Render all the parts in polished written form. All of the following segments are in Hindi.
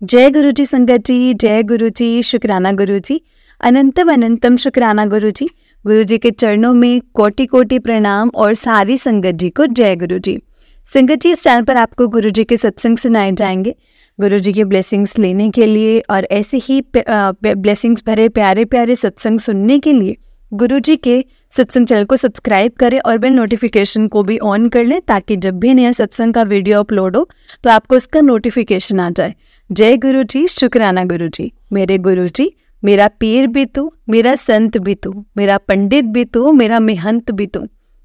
जय गुरु जी संगत जी, जय गुरु जी, शुक्राना गुरु जी, अनंतम अनंतम शुक्राना गुरु जी। गुरु जी के चरणों में कोटि कोटि प्रणाम और सारी संगत जी को जय गुरु जी। संगत जी, इस चैनल पर आपको गुरु जी के सत्संग सुनाए जाएंगे। गुरु जी के ब्लेसिंग्स लेने के लिए और ऐसे ही ब्लेसिंग्स भरे प्यारे प्यारे सत्संग सुनने के लिए गुरु जी के सत्संग चैनल को सब्सक्राइब करें और बेल नोटिफिकेशन को भी ऑन कर लें, ताकि जब भी नया सत्संग का वीडियो अपलोड हो तो आपको उसका नोटिफिकेशन आ जाए। जय गुरु जी, शुक्राना गुरु जी। मेरे गुरु जी, मेरा पीर भी तू, मेरा संत भी तू, मेरा पंडित भी तू, मेरा महंत भी तू,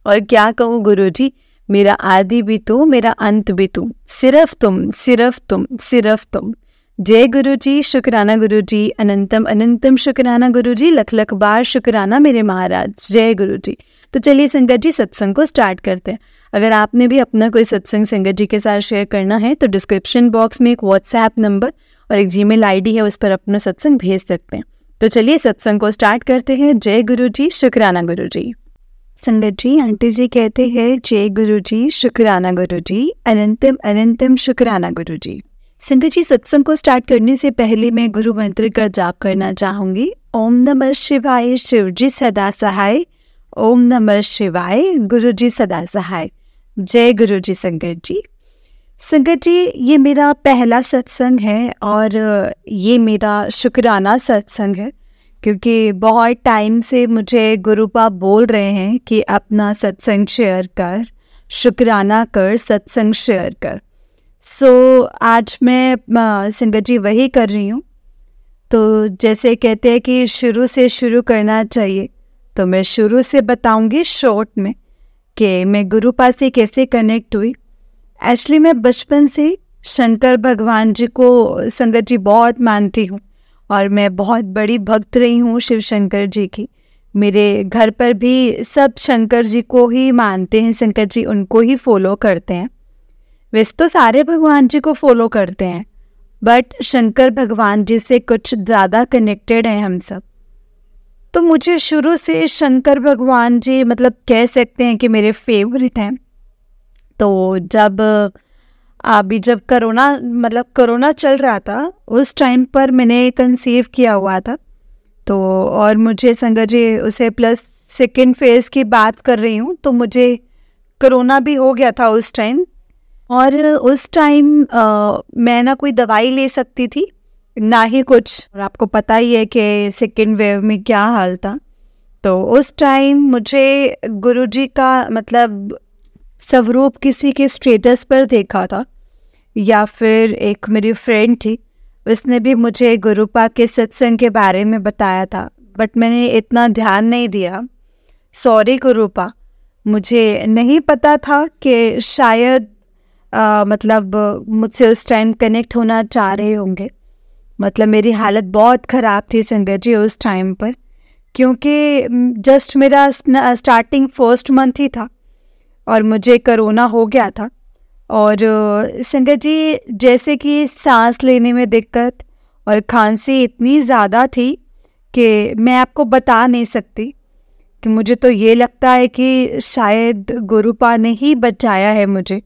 और क्या कहूँ गुरु जी, मेरा आदि भी तू, मेरा अंत भी तू, सिर्फ तुम, सिर्फ तुम, सिर्फ तुम। जय गुरु जी, शुक्राना गुरु जी, अनंतम अनंतम शुक्राना गुरु जी, लख लख बार शुक्राना मेरे महाराज। जय गुरु जी। तो चलिए संगत जी, सत्संग को स्टार्ट करते हैं। अगर आपने भी अपना कोई सत्संग संगत जी के साथ शेयर करना है तो डिस्क्रिप्शन बॉक्स में एक व्हाट्सएप नंबर और एक जीमेल आईडी है, उस पर अपना सत्संग भेज सकते हैं। तो चलिए सत्संग को स्टार्ट करते हैं। जय गुरु जी, शुक्राना गुरु जी। संगत जी, आंटी जी कहते हैं जय गुरु जी, शुक्राना गुरु जी, अनंतम अनंतम शुक्राना गुरु जी। संगत जी, सत्संग को स्टार्ट करने से पहले मैं गुरु मंत्र का जाप करना चाहूंगी। ओम नमः शिवाय, शिव जी सदा सहाय। ओम नमः शिवाय, गुरु जी सदा सहाय। जय गुरु जी। संगत जी, संगत जी, ये मेरा पहला सत्संग है और ये मेरा शुक्राना सत्संग है, क्योंकि बहुत टाइम से मुझे गुरुपा बोल रहे हैं कि अपना सत्संग शेयर कर, शुक्राना कर, सत्संग शेयर कर। सो आज मैं संगत जी वही कर रही हूँ। तो जैसे कहते हैं कि शुरू से शुरू करना चाहिए, तो मैं शुरू से बताऊंगी शॉर्ट में कि मैं गुरुपा से कैसे कनेक्ट हुई। एक्चुअली मैं बचपन से शंकर भगवान जी को संगत जी बहुत मानती हूँ और मैं बहुत बड़ी भक्त रही हूँ शिव शंकर जी की। मेरे घर पर भी सब शंकर जी को ही मानते हैं, शंकर जी उनको ही फॉलो करते हैं। वैसे तो सारे भगवान जी को फॉलो करते हैं, बट शंकर भगवान जी से कुछ ज़्यादा कनेक्टेड हैं हम सब। तो मुझे शुरू से शंकर भगवान जी मतलब कह सकते हैं कि मेरे फेवरेट हैं। तो जब कोरोना चल रहा था, उस टाइम पर मैंने कंसीव किया हुआ था। तो और मुझे संगत जी उसे प्लस सेकेंड फेज़ की बात कर रही हूँ, तो मुझे कोरोना भी हो गया था उस टाइम। और उस टाइम मैं ना कोई दवाई ले सकती थी ना ही कुछ, और आपको पता ही है कि सेकेंड वेव में क्या हाल था। तो उस टाइम मुझे गुरुजी का मतलब स्वरूप किसी के स्टेटस पर देखा था, या फिर एक मेरी फ्रेंड थी, उसने भी मुझे गुरुपा के सत्संग के बारे में बताया था, बट मैंने इतना ध्यान नहीं दिया। सॉरी गुरुपा, मुझे नहीं पता था कि शायद मतलब मुझसे उस टाइम कनेक्ट होना चाह रहे होंगे। मतलब मेरी हालत बहुत ख़राब थी संगत जी उस टाइम पर, क्योंकि जस्ट मेरा स्टार्टिंग फर्स्ट मंथ ही था और मुझे कोरोना हो गया था। और संगत जी, जैसे कि सांस लेने में दिक्कत और खांसी इतनी ज़्यादा थी कि मैं आपको बता नहीं सकती। कि मुझे तो ये लगता है कि शायद गुरुपा ने ही बचाया है मुझे।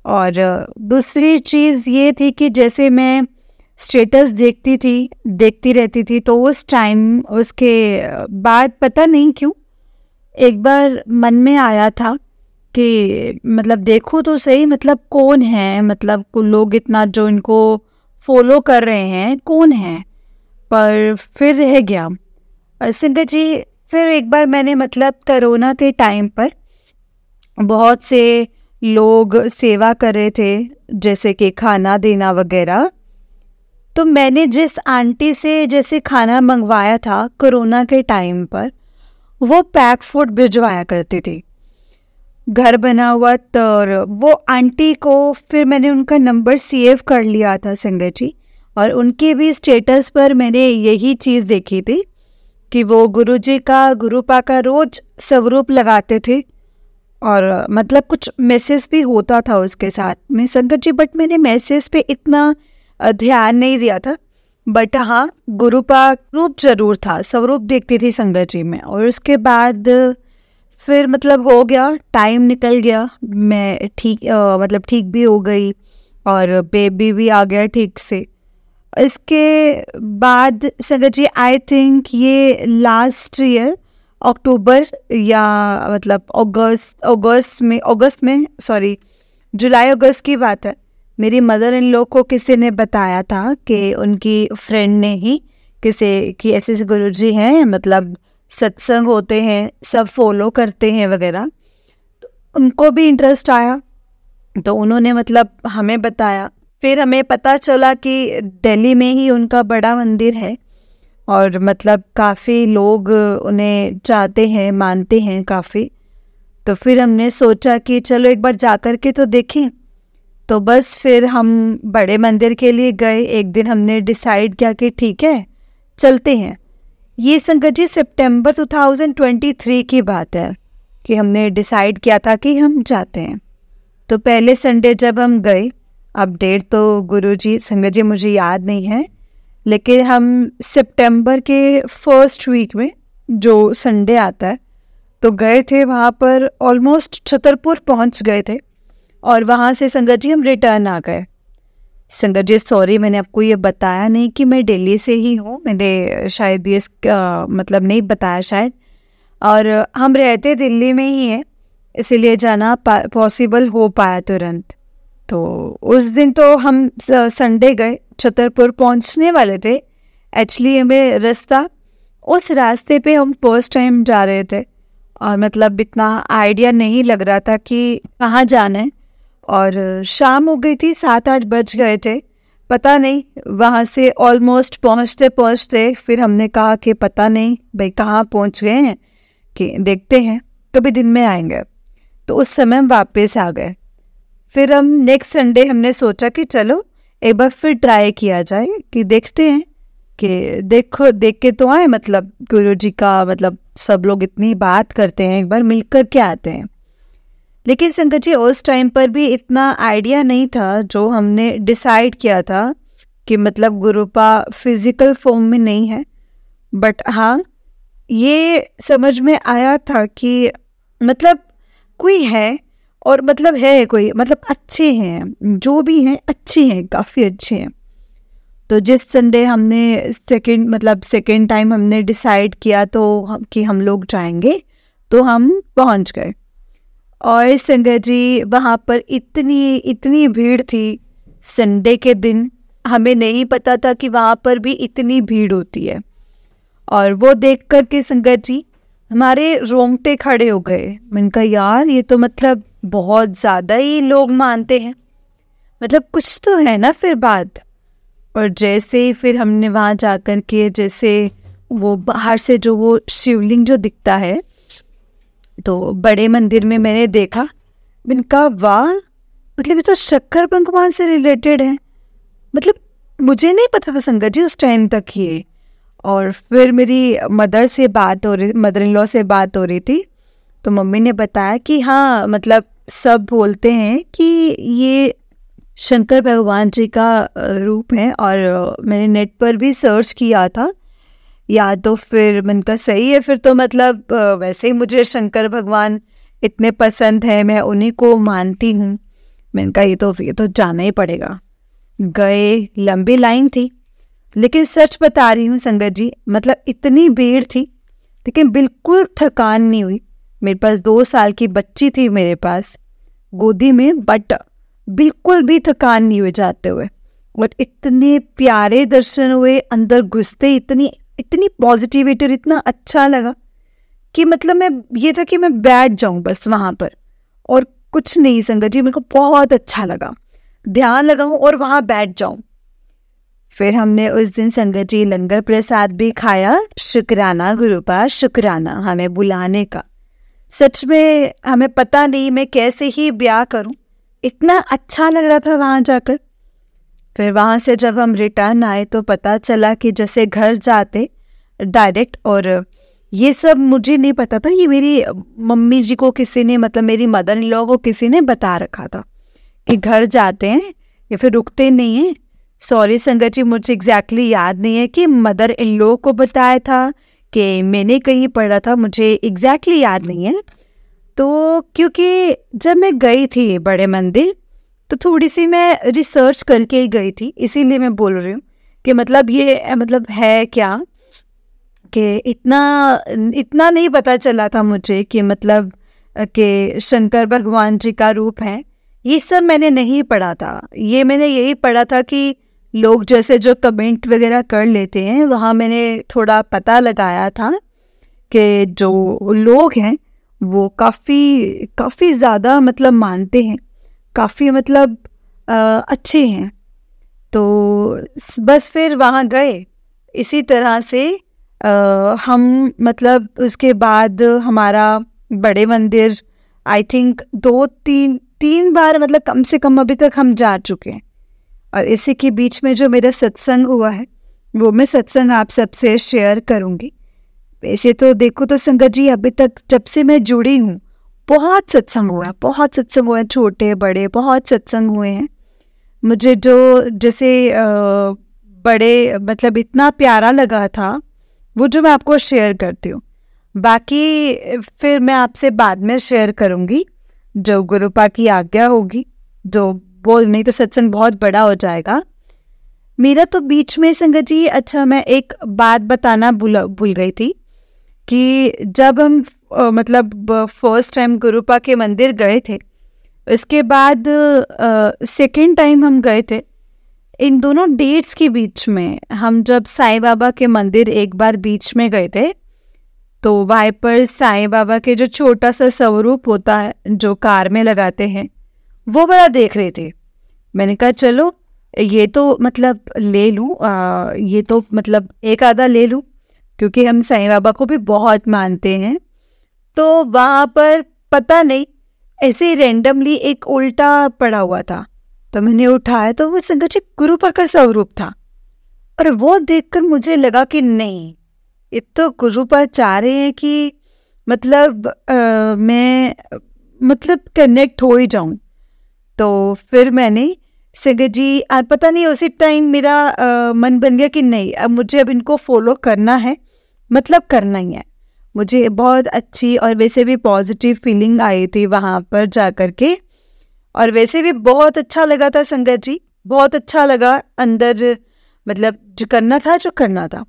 और दूसरी चीज़ ये थी कि जैसे मैं स्टेटस देखती रहती थी, तो उस टाइम उसके बाद पता नहीं क्यों एक बार मन में आया था कि मतलब देखो तो सही, मतलब कौन है, मतलब लोग इतना जो इनको फॉलो कर रहे हैं कौन है। पर फिर रह गया। और संगत जी, फिर एक बार मैंने मतलब कोरोना के टाइम पर बहुत से लोग सेवा कर रहे थे, जैसे कि खाना देना वगैरह। तो मैंने जिस आंटी से जैसे खाना मंगवाया था कोरोना के टाइम पर, वो पैक फूड भिजवाया करती थी, घर बना हुआ। तो वो आंटी को फिर मैंने उनका नंबर सेव कर लिया था संगत जी, और उनके भी स्टेटस पर मैंने यही चीज़ देखी थी कि वो गुरुजी का, गुरुपा का रोज स्वरूप लगाते थे, और मतलब कुछ मैसेज भी होता था उसके साथ में संगत जी, बट मैंने मैसेज पे इतना ध्यान नहीं दिया था। बट हाँ, गुरुपा रूप जरूर था, स्वरूप देखती थी संगत जी में। और उसके बाद फिर मतलब हो गया, टाइम निकल गया, मैं ठीक भी हो गई और बेबी भी आ गया ठीक से। इसके बाद संगत जी आई थिंक ये लास्ट ईयर अक्टूबर या मतलब जुलाई अगस्त की बात है। मेरी मदर इन लॉ को किसी ने बताया था कि उनकी फ्रेंड ने ही किसी कि ऐसे ऐसे गुरुजी हैं, मतलब सत्संग होते हैं, सब फॉलो करते हैं वगैरह। तो उनको भी इंटरेस्ट आया तो उन्होंने मतलब हमें बताया। फिर हमें पता चला कि दिल्ली में ही उनका बड़ा मंदिर है और मतलब काफ़ी लोग उन्हें चाहते हैं, मानते हैं काफ़ी। तो फिर हमने सोचा कि चलो एक बार जा कर के तो देखें। तो बस फिर हम बड़े मंदिर के लिए गए। एक दिन हमने डिसाइड किया कि ठीक है चलते हैं। ये संगत जी सितंबर 2023 की बात है कि हमने डिसाइड किया था कि हम जाते हैं। तो पहले संडे जब हम गए, अब डेट तो गुरुजी संगत जी मुझे याद नहीं है, लेकिन हम सितंबर के फर्स्ट वीक में जो संडे आता है तो गए थे वहाँ पर। ऑलमोस्ट छतरपुर पहुँच गए थे और वहाँ से संगत जी हम रिटर्न आ गए। संगत जी सॉरी मैंने आपको ये बताया नहीं कि मैं दिल्ली से ही हूँ, मैंने शायद ये मतलब नहीं बताया शायद। और हम रहते दिल्ली में ही हैं, इसीलिए जाना पॉसिबल हो पाया तुरंत। तो उस दिन तो हम संडे गए, छतरपुर पहुंचने वाले थे। एक्चुअली हमें उस रास्ते पे हम फर्स्ट टाइम जा रहे थे और मतलब इतना आइडिया नहीं लग रहा था कि कहाँ जाना है। और शाम हो गई थी, 7-8 बज गए थे, पता नहीं। वहाँ से ऑलमोस्ट पहुँचते पहुँचते फिर हमने कहा कि पता नहीं भाई कहाँ पहुँच गए हैं, कि देखते हैं कभी दिन में आएंगे। तो उस समय हम वापस आ गए। फिर हम नेक्स्ट संडे हमने सोचा कि चलो एक बार फिर ट्राई किया जाए, कि देखते हैं कि देख के तो आए, मतलब गुरुजी का मतलब सब लोग इतनी बात करते हैं, एक बार मिलकर के आते हैं। लेकिन संगत जी उस टाइम पर भी इतना आइडिया नहीं था। जो हमने डिसाइड किया था कि मतलब गुरुपा फिजिकल फॉर्म में नहीं है, बट हाँ ये समझ में आया था कि मतलब कोई है, और मतलब है कोई, मतलब अच्छे हैं, जो भी हैं अच्छे हैं, काफ़ी अच्छे हैं। तो जिस संडे हमने सेकेंड टाइम हमने डिसाइड किया कि हम लोग जाएंगे, तो हम पहुंच गए। और संगत जी वहाँ पर इतनी भीड़ थी संडे के दिन, हमें नहीं पता था कि वहाँ पर भी इतनी भीड़ होती है। और वो देख कर के संगत जी हमारे रोंगटे खड़े हो गए। मैंने कहा यार ये तो मतलब बहुत ज़्यादा ही लोग मानते हैं, मतलब कुछ तो है ना फिर बात। और जैसे फिर हमने वहाँ जा कर के, जैसे वो बाहर से जो वो शिवलिंग जो दिखता है तो बड़े मंदिर में मैंने देखा, मैंने कहा वाह, मतलब ये तो शक्कर भगवान से रिलेटेड है। मतलब मुझे नहीं पता था संगत जी उस टाइम तक ये। और फिर मेरी मदर इन लॉ से बात हो रही थी, तो मम्मी ने बताया कि हाँ मतलब सब बोलते हैं कि ये शंकर भगवान जी का रूप है। और मैंने नेट पर भी सर्च किया था, या तो फिर मैंने कहा सही है फिर तो मतलब वैसे ही मुझे शंकर भगवान इतने पसंद है, मैं उन्हीं को मानती हूँ। मैंने कहा ये तो जाना ही पड़ेगा। गए, लंबी लाइन थी, लेकिन सच बता रही हूँ संगत जी, मतलब इतनी भीड़ थी लेकिन बिल्कुल थकान नहीं हुई। मेरे पास 2 साल की बच्ची थी मेरे पास गोदी में, बट बिल्कुल भी थकान नहीं हुई जाते हुए। और इतने प्यारे दर्शन हुए, अंदर घुसते इतनी पॉजिटिविटी, इतना अच्छा लगा कि मतलब मैं ये था कि मैं बैठ जाऊं बस वहाँ पर और कुछ नहीं। संगत जी मेरे को बहुत अच्छा लगा, ध्यान लगाऊं और वहाँ बैठ जाऊं। फिर हमने उस दिन संगत जी लंगर प्रसाद भी खाया। शुक्राना गुरुपा, शुक्राना हमें बुलाने का। सच में हमें पता नहीं मैं कैसे ही ब्याह करूं, इतना अच्छा लग रहा था वहाँ जाकर। फिर वहाँ से जब हम रिटर्न आए तो पता चला कि जैसे घर जाते डायरेक्ट, और ये सब मुझे नहीं पता था, ये मेरी मम्मी जी को किसी ने, मतलब मेरी मदर इन लॉ को किसी ने बता रखा था कि घर जाते हैं या फिर रुकते नहीं हैं। सॉरी संगत जी मुझे एग्जैक्टली याद नहीं है कि मदर इन लॉ को बताया था कि मैंने कहीं पढ़ा था, मुझे एग्जैक्टली याद नहीं है। तो क्योंकि जब मैं गई थी बड़े मंदिर तो थोड़ी सी मैं रिसर्च करके ही गई थी, इसीलिए मैं बोल रही हूँ कि मतलब ये मतलब है क्या, कि इतना नहीं पता चला था मुझे कि मतलब कि शंकर भगवान जी का रूप है। ये सब मैंने नहीं पढ़ा था। ये मैंने यही पढ़ा था कि लोग जैसे जो कमेंट वगैरह कर लेते हैं, वहाँ मैंने थोड़ा पता लगाया था कि जो लोग हैं वो काफ़ी ज़्यादा मतलब मानते हैं, काफ़ी मतलब अच्छे हैं। तो बस फिर वहाँ गए। इसी तरह से हम मतलब उसके बाद हमारा बड़े मंदिर आई थिंक 2-3 बार मतलब कम से कम अभी तक हम जा चुके हैं। और इसी के बीच में जो मेरा सत्संग हुआ है वो मैं सत्संग आप सबसे शेयर करूँगी। वैसे तो देखो तो संगत जी, अभी तक जब से मैं जुड़ी हूँ बहुत सत्संग हुआ है, छोटे बड़े बहुत सत्संग हुए हैं। मुझे जो जैसे बड़े मतलब इतना प्यारा लगा था वो जो मैं आपको शेयर करती हूँ। बाकी फिर मैं आपसे बाद में शेयर करूँगी जो गुरुपा की आज्ञा होगी, जो बोल नहीं तो सत्संग बहुत बड़ा हो जाएगा मेरा। तो बीच में संगत जी, अच्छा मैं एक बात बताना भूल गई थी कि जब हम मतलब फर्स्ट टाइम गुरुपा के मंदिर गए थे, इसके बाद सेकेंड टाइम हम गए थे, इन दोनों डेट्स के बीच में हम जब साईं बाबा के मंदिर एक बार बीच में गए थे, तो वहाँ पर साईं बाबा के जो छोटा सा स्वरूप होता है जो कार में लगाते हैं, वो वाला देख रहे थे। मैंने कहा चलो ये तो मतलब ले लूँ, ये तो मतलब एक आधा ले लूँ, क्योंकि हम साईं बाबा को भी बहुत मानते हैं। तो वहाँ पर पता नहीं ऐसे ही रैंडमली एक उल्टा पड़ा हुआ था, तो मैंने उठाया तो वो संगत जी गुरुपा का स्वरूप था। और वो देखकर मुझे लगा कि नहीं, ये तो गुरुपा चाह रहे हैं कि मतलब मैं मतलब कनेक्ट हो ही जाऊं। तो फिर मैंने संगत जी पता नहीं उसी टाइम मेरा मन बन गया कि नहीं, अब मुझे अब इनको फॉलो करना है, मतलब करना ही है। मुझे बहुत अच्छी और वैसे भी पॉजिटिव फीलिंग आई थी वहाँ पर जा कर के, और वैसे भी बहुत अच्छा लगा था संगत जी, बहुत अच्छा लगा अंदर, मतलब जो करना था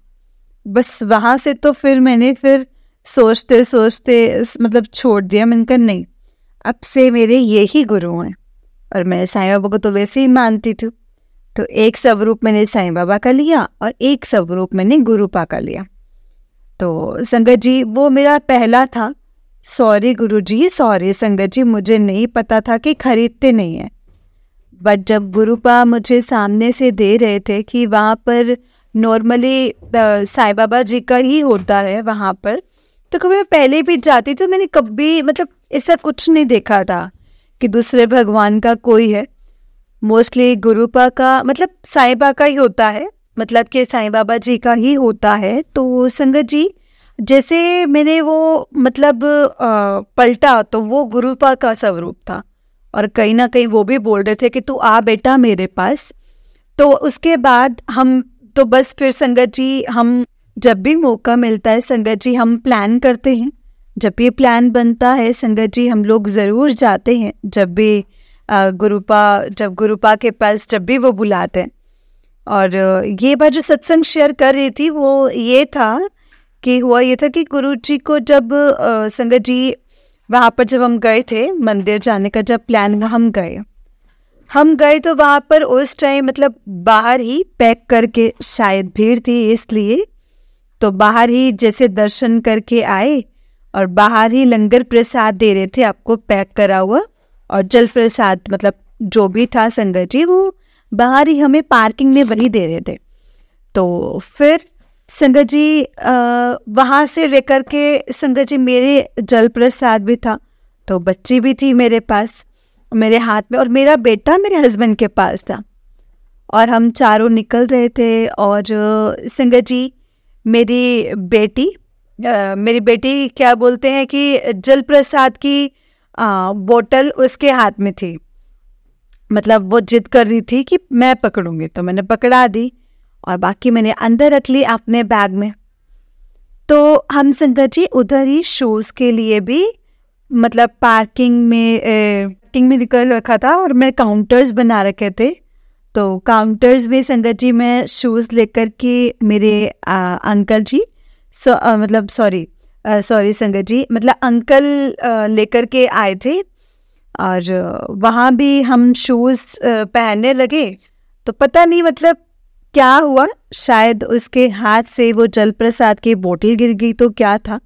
बस। वहाँ से तो फिर मैंने सोचते मतलब छोड़ दिया। मैंने कहा नहीं, अब से मेरे यही गुरु हैं। और मैं साईं बाबा को तो वैसे ही मानती थी, तो एक स्वरूप मैंने साईं बाबा का लिया और एक स्वरूप मैंने गुरुपा का लिया। तो संगत जी वो मेरा पहला था। सॉरी गुरुजी, सॉरी संगत जी, मुझे नहीं पता था कि खरीदते नहीं हैं। बट जब गुरुपा मुझे सामने से दे रहे थे कि वहाँ पर नॉर्मली साईं बाबा जी का ही होता है वहाँ पर, तो कभी मैं पहले भी जाती तो मैंने कभी मतलब ऐसा कुछ नहीं देखा था कि दूसरे भगवान का कोई है। मोस्टली गुरुपा का मतलब साईं बाबा का ही होता है, मतलब कि साईं बाबा जी का ही होता है। तो संगत जी जैसे मैंने वो मतलब पलटा तो वो गुरुपा का स्वरूप था, और कहीं ना कहीं वो भी बोल रहे थे कि तू आ बेटा मेरे पास। तो उसके बाद हम तो बस फिर संगत जी हम जब भी मौका मिलता है संगत जी हम प्लान करते हैं। जब ये प्लान बनता है संगत जी हम लोग ज़रूर जाते हैं, जब भी गुरुपा के पास जब भी वो बुलाते हैं। और ये बात जो सत्संग शेयर कर रही थी वो ये था कि हुआ ये था कि गुरुजी को जब संगत जी वहाँ पर जब हम गए थे मंदिर जाने का, जब प्लान हम गए तो वहाँ पर उस टाइम मतलब बाहर ही पैक करके, शायद भीड़ थी इसलिए, तो बाहर ही जैसे दर्शन करके आए और बाहर ही लंगर प्रसाद दे रहे थे आपको पैक करा हुआ, और जल प्रसाद मतलब जो भी था संगत जी वो बाहर ही हमें पार्किंग में वही दे रहे थे। तो फिर संगत जी वहाँ से लेकर के संगत जी मेरे जल प्रसाद भी था, तो बच्ची भी थी मेरे पास मेरे हाथ में, और मेरा बेटा मेरे हस्बैंड के पास था, और हम चारों निकल रहे थे। और संगत जी मेरी बेटी क्या बोलते हैं कि जल प्रसाद की बोतल उसके हाथ में थी, मतलब वो जिद कर रही थी कि मैं पकड़ूंगी, तो मैंने पकड़ा दी और बाकी मैंने अंदर रख ली अपने बैग में। तो हम संगत जी उधर ही शूज़ के लिए भी मतलब पार्किंग में निकल रखा था, और मैं काउंटर्स बना रखे थे, तो काउंटर्स में संगत जी मैं शूज़ लेकर के मेरे अंकल जी मतलब सॉरी संगत जी, मतलब अंकल लेकर के आए थे। और वहाँ भी हम शूज़ पहनने लगे तो पता नहीं मतलब क्या हुआ, शायद उसके हाथ से वो जल प्रसाद की बोतल गिर गई तो क्या था।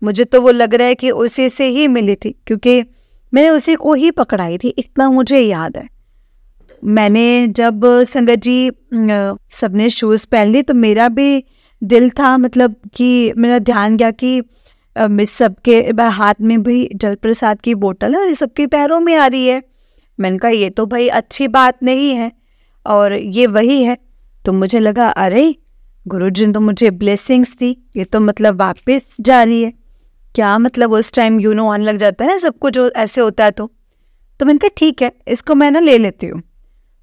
मुझे तो वो लग रहा है कि उसी से ही मिली थी, क्योंकि मैंने उसी को ही पकड़ाई थी, इतना मुझे याद है। मैंने जब संगत जी सबने शूज़ पहन ली तो मेरा भी दिल था, मतलब कि मेरा ध्यान गया कि सबके हाथ में भी जल प्रसाद की बोतल है और सबके पैरों में आ रही है। मैंने कहा ये तो भाई अच्छी बात नहीं है, और ये वही है। तो मुझे लगा अरे गुरुजी ने तो मुझे ब्लेसिंग्स दी, ये तो मतलब वापस जा रही है क्या, मतलब उस टाइम आने लग जाता है ना सबको, जो ऐसे होता है। तो मैंने कहा ठीक है, इसको मैं ना ले लेती हूँ।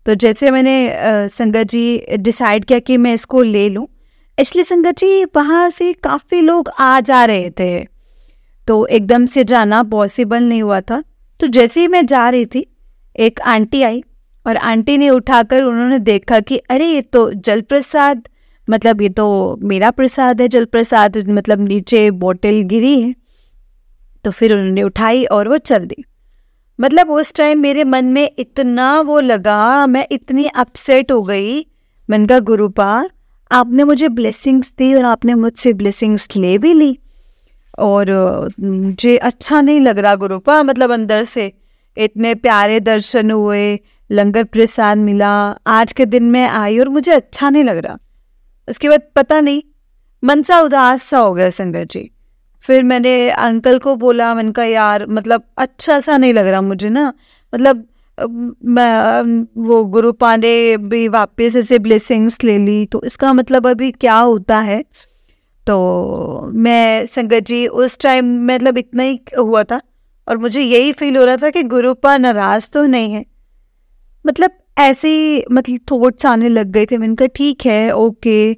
तो जैसे मैंने संगत जी डिसाइड किया कि मैं इसको ले लूँ, एक्चुअली संगत जी वहाँ से काफ़ी लोग आ जा रहे थे तो एकदम से जाना पॉसिबल नहीं हुआ था। तो जैसे ही मैं जा रही थी एक आंटी आई और आंटी ने उठाकर उन्होंने देखा कि अरे ये तो जल प्रसाद, मतलब ये तो मेरा प्रसाद है जल प्रसाद, मतलब नीचे बोतल गिरी है। तो फिर उन्होंने उठाई और वो चल दी। मतलब उस टाइम मेरे मन में इतना वो लगा, मैं इतनी अपसेट हो गई। मैंने कहा गुरुपा आपने मुझे ब्लेसिंग्स दी और आपने मुझसे ब्लेसिंग्स ले भी ली, और मुझे अच्छा नहीं लग रहा गुरुपा, मतलब अंदर से इतने प्यारे दर्शन हुए, लंगर प्रसाद मिला, आज के दिन में आई और मुझे अच्छा नहीं लग रहा। उसके बाद पता नहीं मन सा उदास सा हो गया संगत जी। फिर मैंने अंकल को बोला, मैंने कहा यार मतलब अच्छा सा नहीं लग रहा मुझे ना, मतलब वो गुरुपा ने भी वापस ऐसे ब्लेसिंग्स ले ली, तो इसका मतलब अभी क्या होता है। तो मैं संगत जी उस टाइम मतलब इतना ही हुआ था और मुझे यही फील हो रहा था कि गुरुपा नाराज तो नहीं है, मतलब ऐसे ही मतलब थॉट्स आने लग गए थे। मैंने कहा ठीक है ओके।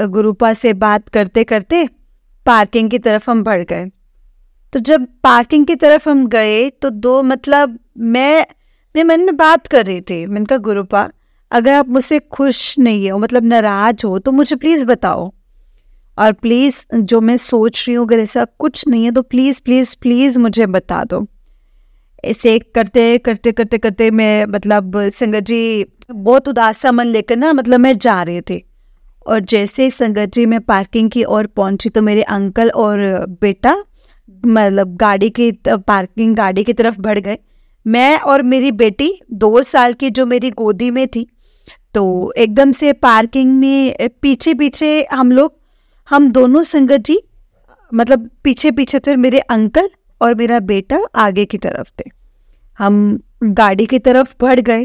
गुरुपा से बात करते करते पार्किंग की तरफ हम बढ़ गए। तो जब पार्किंग की तरफ हम गए तो दो मतलब मैं मन में बात कर रही थी। मैंने कहा गुरुपा अगर आप मुझसे खुश नहीं हो, मतलब नाराज हो, तो मुझे प्लीज़ बताओ, और प्लीज़ जो मैं सोच रही हूँ अगर ऐसा कुछ नहीं है तो प्लीज़ प्लीज़ प्लीज़ मुझे बता दो। ऐसे करते करते करते करते मैं मतलब संगत जी बहुत उदास सा मन लेकर ना मतलब मैं जा रही थी, और जैसे संगत जी मैं पार्किंग की ओर पहुंची तो मेरे अंकल और बेटा मतलब पार्किंग गाड़ी की तरफ बढ़ गए। मैं और मेरी बेटी 2 साल की जो मेरी गोदी में थी, तो एकदम से पार्किंग में पीछे पीछे हम दोनों संगत जी मतलब पीछे पीछे थे, मेरे अंकल और मेरा बेटा आगे की तरफ थे। हम गाड़ी की तरफ बढ़ गए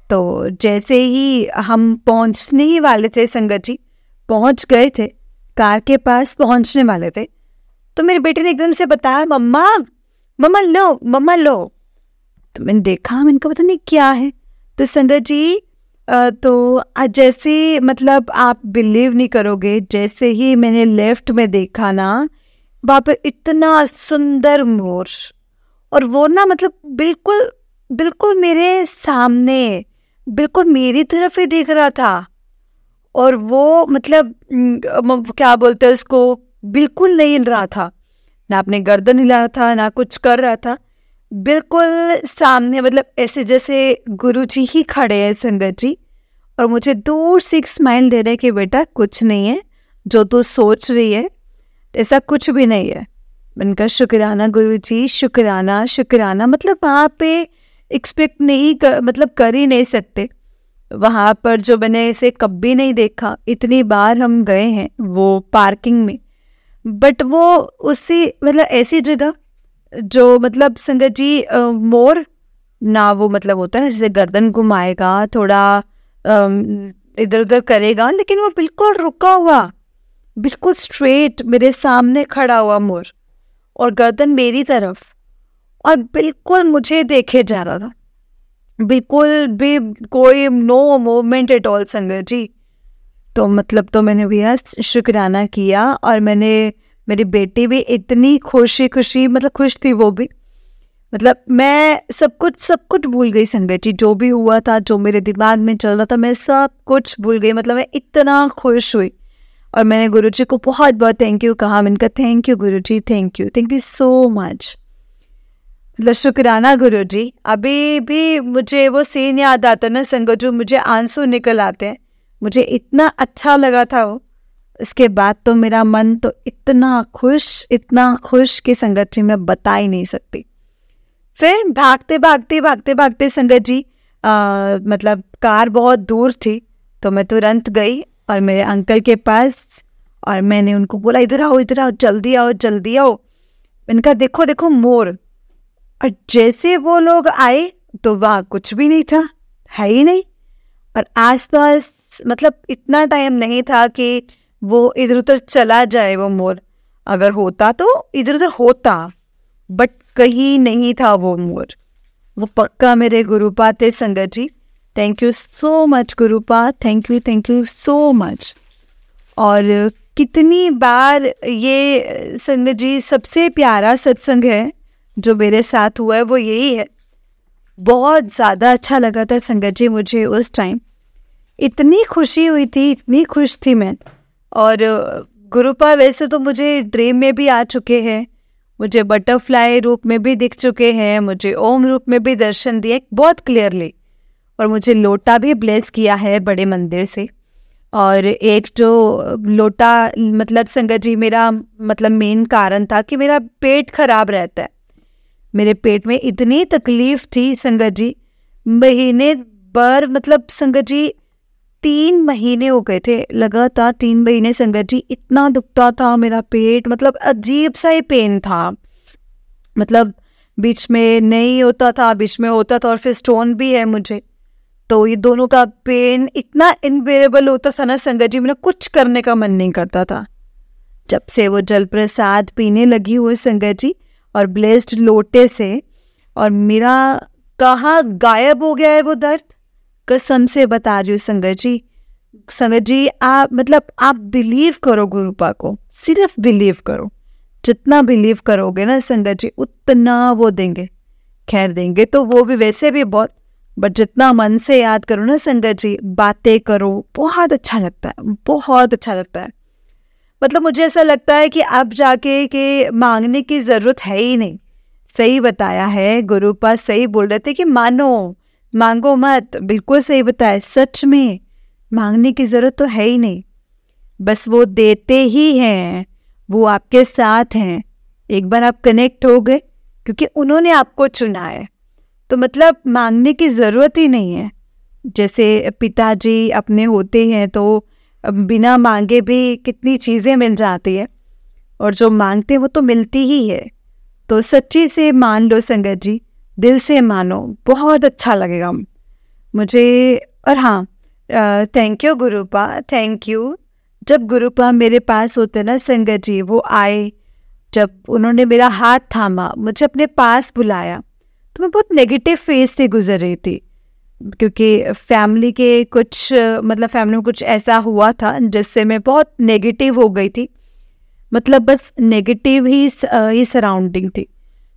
तो जैसे ही हम पहुंचने ही वाले थे, संगत जी पहुंच गए थे, कार के पास पहुंचने वाले थे, तो मेरे बेटे ने एकदम से बताया मम्मा मम्मा लो मम्मा लो। तो मैंने देखा, मैंने कहा पता नहीं क्या है। तो संगत जी तो जैसे मतलब आप बिलीव नहीं करोगे, जैसे ही मैंने लेफ्ट में देखा ना, वहाँ पे इतना सुंदर मोर, और वो ना मतलब बिल्कुल बिल्कुल मेरे सामने, बिल्कुल मेरी तरफ ही दिख रहा था। और वो मतलब क्या बोलते हैं उसको, बिल्कुल नहीं हिल रहा था, ना अपने गर्दन हिला रहा था ना कुछ कर रहा था, बिल्कुल सामने, मतलब ऐसे जैसे गुरुजी ही खड़े हैं संगत जी, और मुझे दूर से एक स्माइल दे रहे कि बेटा कुछ नहीं है, जो तू सोच रही है ऐसा कुछ भी नहीं है। मैंने कहा शुक्राना गुरुजी, शुक्राना शुक्राना, मतलब वहाँ पे एक्सपेक्ट नहीं मतलब कर ही नहीं सकते। वहाँ पर जो मैंने इसे कभी नहीं देखा, इतनी बार हम गए हैं वो पार्किंग में, बट वो उसी मतलब ऐसी जगह जो मतलब संगत जी मोर ना, वो मतलब होता है ना जैसे गर्दन घुमाएगा थोड़ा इधर उधर करेगा, लेकिन वो बिल्कुल रुका हुआ, बिल्कुल स्ट्रेट मेरे सामने खड़ा हुआ मोर, और गर्दन मेरी तरफ, और बिल्कुल मुझे देखे जा रहा था, बिल्कुल भी कोई नो मूवमेंट एट ऑल संगत जी। तो मतलब तो मैंने भैया शुक्राना किया, और मेरी बेटी भी इतनी खुशी मतलब खुश थी वो भी। मतलब मैं सब कुछ भूल गई संगत जी। जो भी हुआ था, जो मेरे दिमाग में चल रहा था, मैं सब कुछ भूल गई। मतलब मैं इतना खुश हुई और मैंने गुरुजी को बहुत बहुत थैंक यू कहा। मैंने कहा thank you Guruji, thank you so much. मतलब शुक्राना गुरुजी। अभी भी मुझे वो सीन याद आता ना संगत, जो मुझे आंसू निकल आते हैं। मुझे इतना अच्छा लगा था वो। इसके बाद तो मेरा मन तो इतना खुश कि संगत जी मैं बता ही नहीं सकती। फिर भागते संगत जी मतलब कार बहुत दूर थी, तो मैं तुरंत गई और मेरे अंकल के पास, और मैंने उनको बोला इधर आओ जल्दी आओ। मैंने कहा देखो देखो मोर। और जैसे वो लोग आए तो वहाँ कुछ भी नहीं था, है ही नहीं। और आसपास मतलब इतना टाइम नहीं था कि वो इधर उधर चला जाए वो मोर। अगर होता तो इधर उधर होता, बट कहीं नहीं था वो मोर। वो पक्का मेरे गुरुपा थे संगत जी। Thank you so much Gurupa, thank you so much. और कितनी बार ये संगत जी सबसे प्यारा सत्संग है जो मेरे साथ हुआ है वो यही है। बहुत ज़्यादा अच्छा लगा था संगत जी मुझे उस टाइम। इतनी खुशी हुई थी, इतनी खुश थी मैं। और गुरुपा वैसे तो मुझे ड्रीम में भी आ चुके हैं, मुझे बटरफ्लाई रूप में भी दिख चुके हैं, मुझे ओम रूप में भी दर्शन दिए बहुत क्लियरली। और मुझे लोटा भी ब्लेस किया है बड़े मंदिर से। और एक जो लोटा मतलब संगत जी मेरा मतलब मेन कारण था कि मेरा पेट खराब रहता है। मेरे पेट में इतनी तकलीफ थी संगत जी, महीने भर मतलब संगत जी 3 महीने हो गए थे लगातार, 3 महीने संगत जी इतना दुखता था मेरा पेट। मतलब अजीब सा ही पेन था। मतलब बीच में नहीं होता था, बीच में होता था, और फिर स्टोन भी है मुझे। तो ये दोनों का पेन इतना इनबेरेबल होता था ना संगत जी, मेरा कुछ करने का मन नहीं करता था। जब से वो जल प्रसाद पीने लगी हुई संगत जी और ब्लेस्ड लोटे से, और मेरा कहाँ गायब हो गया है वो दर्द। कसम से बता रही हूँ संगत जी आप मतलब आप बिलीव करो गुरुपा को, सिर्फ बिलीव करो। जितना बिलीव करोगे ना संगत जी उतना वो देंगे। खैर देंगे तो वो भी वैसे भी बहुत, बट जितना मन से याद करो ना संगत जी, बातें करो, बहुत अच्छा लगता है, बहुत अच्छा लगता है। मतलब मुझे ऐसा लगता है कि अब जाके कि मांगने की ज़रूरत है ही नहीं। सही बताया है गुरुपा, सही बोल रहे थे कि मांगो मत। बिल्कुल सही बताया, सच में मांगने की ज़रूरत तो है ही नहीं। बस वो देते ही हैं, वो आपके साथ हैं। एक बार आप कनेक्ट हो गए क्योंकि उन्होंने आपको चुना है, तो मतलब मांगने की ज़रूरत ही नहीं है। जैसे पिताजी अपने होते हैं तो बिना मांगे भी कितनी चीज़ें मिल जाती है, और जो मांगते हैं वो तो मिलती ही है। तो सच्ची से मान लो संगत जी, दिल से मानो, बहुत अच्छा लगेगा मुझे। और हाँ, थैंक यू गुरुपा, थैंक यू। जब गुरुपा मेरे पास होते ना संगत जी, वो आए, जब उन्होंने मेरा हाथ थामा, मुझे अपने पास बुलाया, तो मैं बहुत नेगेटिव फेज से गुजर रही थी। क्योंकि फैमिली के कुछ मतलब फैमिली में कुछ ऐसा हुआ था जिससे मैं बहुत नेगेटिव हो गई थी। मतलब बस नेगेटिव ही सराउंडिंग थी।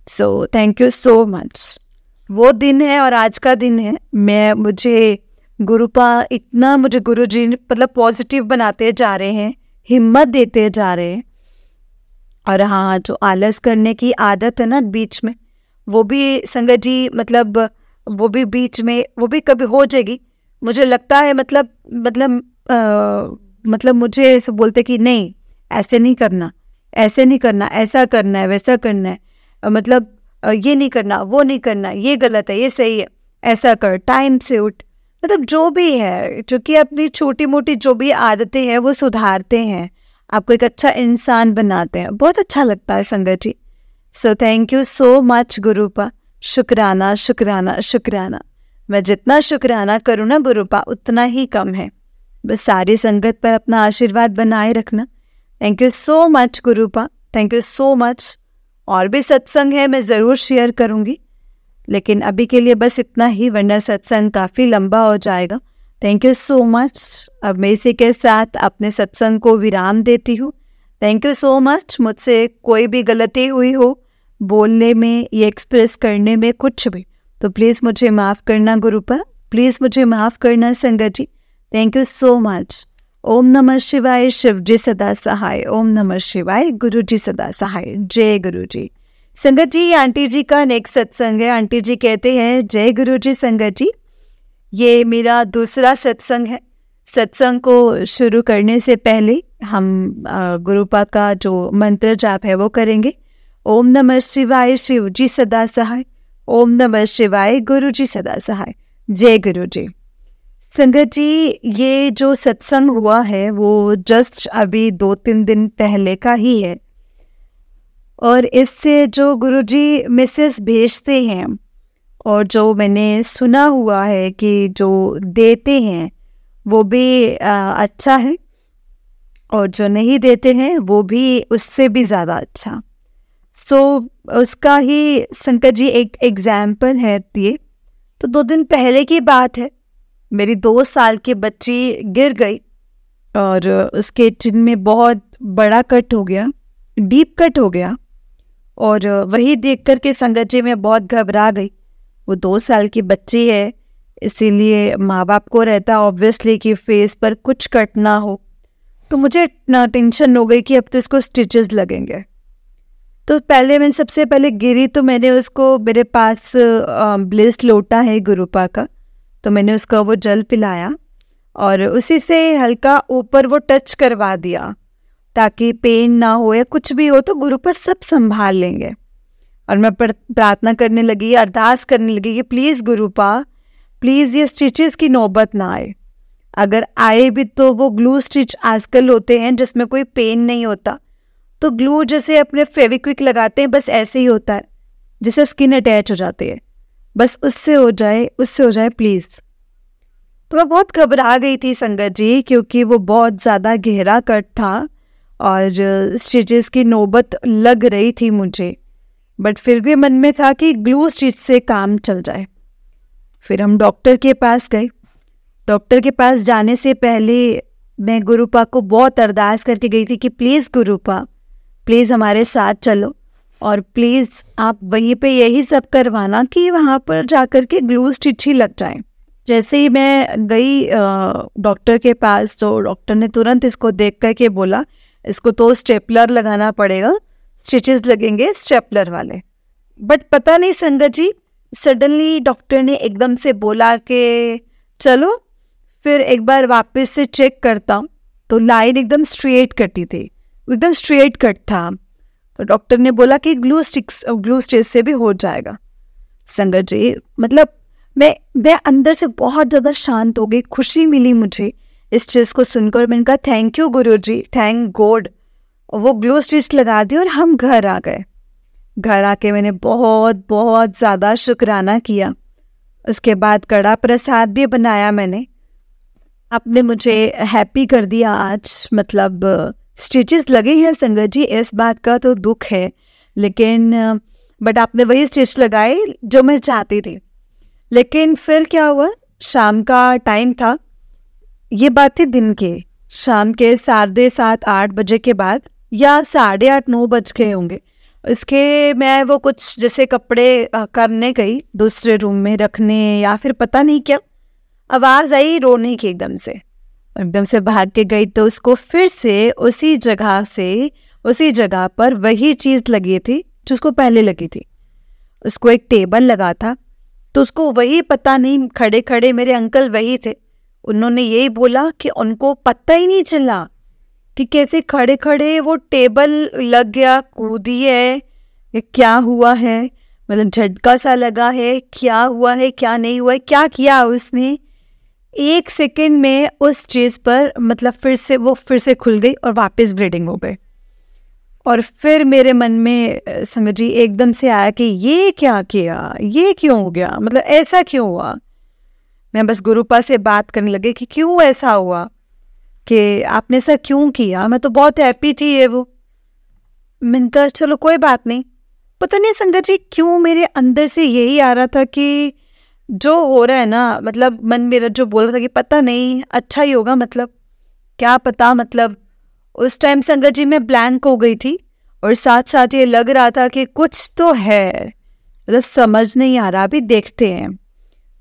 सो थैंक यू सो मच। वो दिन है और आज का दिन है। मुझे गुरुपा इतना, मुझे गुरुजी मतलब पॉजिटिव बनाते जा रहे हैं, हिम्मत देते जा रहे हैं। और हाँ, जो आलस करने की आदत है ना बीच में, वो भी संगत जी मतलब वो भी बीच में वो भी कभी हो जाएगी मुझे लगता है। मतलब मुझे ऐसे बोलते कि नहीं ऐसे नहीं करना, ऐसे नहीं करना, ऐसा करना है, वैसा करना है, मतलब ये नहीं करना, वो नहीं करना, ये गलत है, ये सही है, ऐसा कर, टाइम से उठ। मतलब जो भी है, क्योंकि अपनी छोटी मोटी जो भी आदतें हैं वो सुधारते हैं, आपको एक अच्छा इंसान बनाते हैं। बहुत अच्छा लगता है संगत जी। So thank you so much Gurupa. शुक्राना शुक्राना शुक्राना। मैं जितना शुक्राना करूँ ना गुरुपा उतना ही कम है। बस सारी संगत पर अपना आशीर्वाद बनाए रखना। Thank you so much Gurupa, thank you so much. और भी सत्संग है, मैं ज़रूर शेयर करूँगी, लेकिन अभी के लिए बस इतना ही, वरना सत्संग काफ़ी लंबा हो जाएगा। Thank you so much. अब मैं इसी के साथ अपने सत्संग को विराम देती हूँ। Thank you so much. मुझसे कोई भी गलती हुई हो बोलने में या एक्सप्रेस करने में कुछ भी, तो प्लीज़ मुझे माफ़ करना गुरुपा, प्लीज़ मुझे माफ़ करना संगत जी। Thank you so much. ओम नमः शिवाय, शिव जी सदा सहाय। ओम नमः शिवाय, गुरु जी सदा सहाय। जय गुरु जी। संगत जी, आंटी जी का नेक्स्ट सत्संग है। आंटी जी कहते हैं जय गुरु जी। संगत जी, ये मेरा दूसरा सत्संग है। सत्संग को शुरू करने से पहले हम गुरुपा का जो मंत्र जाप है वो करेंगे। ओम नमः शिवाय, शिव जी सदा सहाय। ओम नमः शिवाय, गुरु जी सदा सहाय। जय गुरु जी। संगत जी, ये जो सत्संग हुआ है वो जस्ट अभी 2-3 दिन पहले का ही है, और इससे जो गुरुजी मैसेज भेजते हैं और जो मैंने सुना हुआ है कि जो देते हैं वो भी अच्छा है, और जो नहीं देते हैं वो भी उससे भी ज़्यादा अच्छा। उसका ही संकट जी एक एग्जाम्पल है ये। तो 2 दिन पहले की बात है, मेरी 2 साल की बच्ची गिर गई और उसके चिन में बहुत बड़ा कट हो गया, डीप कट हो गया, और वही देख कर के संगत जी मैं बहुत घबरा गई। वो 2 साल की बच्ची है, इसीलिए माँ बाप को रहता ऑब्वियसली कि फेस पर कुछ कट ना हो। तो मुझे इतना टेंशन हो गई कि अब तो इसको स्टिचेस लगेंगे। तो मैं सबसे पहले गिरी तो मैंने उसको, मेरे पास ब्लिस लोटा है गुरुपा का, तो मैंने उसका वो जल पिलाया और उसी से हल्का ऊपर वो टच करवा दिया ताकि पेन ना हो या कुछ भी हो तो गुरुपा सब संभाल लेंगे। और मैं प्रार्थना करने लगी, अरदास करने लगी कि प्लीज़ गुरुपा, प्लीज़ ये स्टिचेस की नौबत ना आए। अगर आए भी तो वो ग्लू स्टिच आजकल होते हैं जिसमें कोई पेन नहीं होता, तो ग्लू जैसे अपने फेविक्विक लगाते हैं बस ऐसे ही होता है, जिससे स्किन अटैच हो जाती है, बस उससे हो जाए प्लीज़। तो मैं बहुत घबरा गई थी संगत जी, क्योंकि वो बहुत ज़्यादा गहरा कट था और स्टिचेस की नौबत लग रही थी मुझे, बट फिर भी मन में था कि ग्लू स्टिच से काम चल जाए। फिर हम डॉक्टर के पास गए। डॉक्टर के पास जाने से पहले मैं गुरुपा को बहुत अरदास करके गई थी कि प्लीज़ गुरुपा, प्लीज़ हमारे साथ चलो और प्लीज़ आप वहीं पे यही सब करवाना कि वहाँ पर जाकर के ग्लू स्टिच ही लग जाए। जैसे ही मैं गई डॉक्टर के पास, तो डॉक्टर ने तुरंत इसको देख कर के बोला इसको तो स्टेपलर लगाना पड़ेगा, स्टिचेस लगेंगे स्टेपलर वाले। बट पता नहीं संगत जी, सडनली डॉक्टर ने एकदम से बोला कि चलो फिर एक बार वापस से चेक करता हूँ, तो लाइन एकदम स्ट्रेट कटी थी, एकदम स्ट्रेट कट था। तो डॉक्टर ने बोला कि ग्लू स्टिच से भी हो जाएगा। संगत जी, मतलब मैं अंदर से बहुत ज़्यादा शांत हो गई, खुशी मिली मुझे इस चीज़ को सुनकर। मैंने कहा thank you Guruji, thank God. वो ग्लू स्टिच लगा दी और हम घर आ गए। घर आके मैंने बहुत बहुत ज़्यादा शुक्राना किया। उसके बाद कड़ा प्रसाद भी बनाया मैंने। आपने मुझे हैप्पी कर दिया आज। मतलब स्टिचेस लगे हैं संगत जी, इस बात का तो दुख है, लेकिन बट आपने वही स्टिच लगाए जो मैं चाहती थी। लेकिन फिर क्या हुआ, शाम का टाइम था, ये बात थी दिन के, शाम के 7:30-8 बजे के बाद, या 8:30-9 बज गए होंगे। इसके मैं वो कुछ जैसे कपड़े करने गई दूसरे रूम में रखने, या फिर पता नहीं क्या, आवाज़ आई रोने की एकदम से भाग के गई, तो उसको फिर से उसी जगह पर वही चीज़ लगी थी जो उसको पहले लगी थी। उसको एक टेबल लगा था, तो उसको वही, पता नहीं, खड़े खड़े मेरे अंकल वही थे, उन्होंने यही बोला कि उनको पता ही नहीं चला कि कैसे खड़े खड़े वो टेबल लग गया, कूदी है, ये क्या हुआ है, मतलब झटका सा लगा है, क्या हुआ है क्या नहीं हुआ है, क्या किया उसने। 1 सेकंड में उस चीज़ पर मतलब फिर से खुल गई और वापस ब्लीडिंग हो गई। और फिर मेरे मन में संगत जी एकदम से आया कि ये क्या किया, ये क्यों हो गया, मतलब ऐसा क्यों हुआ। मैं बस गुरुपा से बात करने लगी कि क्यों ऐसा हुआ, कि आपने ऐसा क्यों किया, मैं तो बहुत हैप्पी थी ये वो। मैंने कहा चलो कोई बात नहीं। पता नहीं संगत जी क्यों मेरे अंदर से यही आ रहा था कि जो हो रहा है ना, मतलब मन मेरा जो बोल रहा था कि पता नहीं अच्छा ही होगा, मतलब क्या पता। मतलब उस टाइम संगत जी मैं ब्लैंक हो गई थी और साथ साथ ये लग रहा था कि कुछ तो है, मतलब समझ नहीं आ रहा, अभी देखते हैं।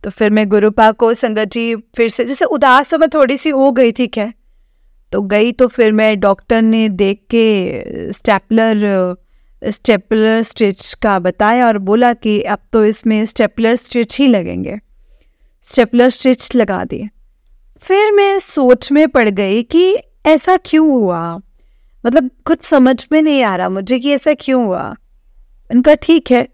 तो फिर मैं गुरुपा को संगत जी फिर से, जैसे उदास तो मैं थोड़ी सी हो गई थी, क्या तो गई, तो फिर मैं डॉक्टर ने देख के स्टेपलर स्टिच का बताया और बोला कि अब तो इसमें स्टेपलर स्टिच ही लगेंगे। स्टेपलर स्टिच लगा दिए। फिर मैं सोच में पड़ गई कि ऐसा क्यों हुआ, मतलब कुछ समझ में नहीं आ रहा मुझे कि ऐसा क्यों हुआ। उनका ठीक है,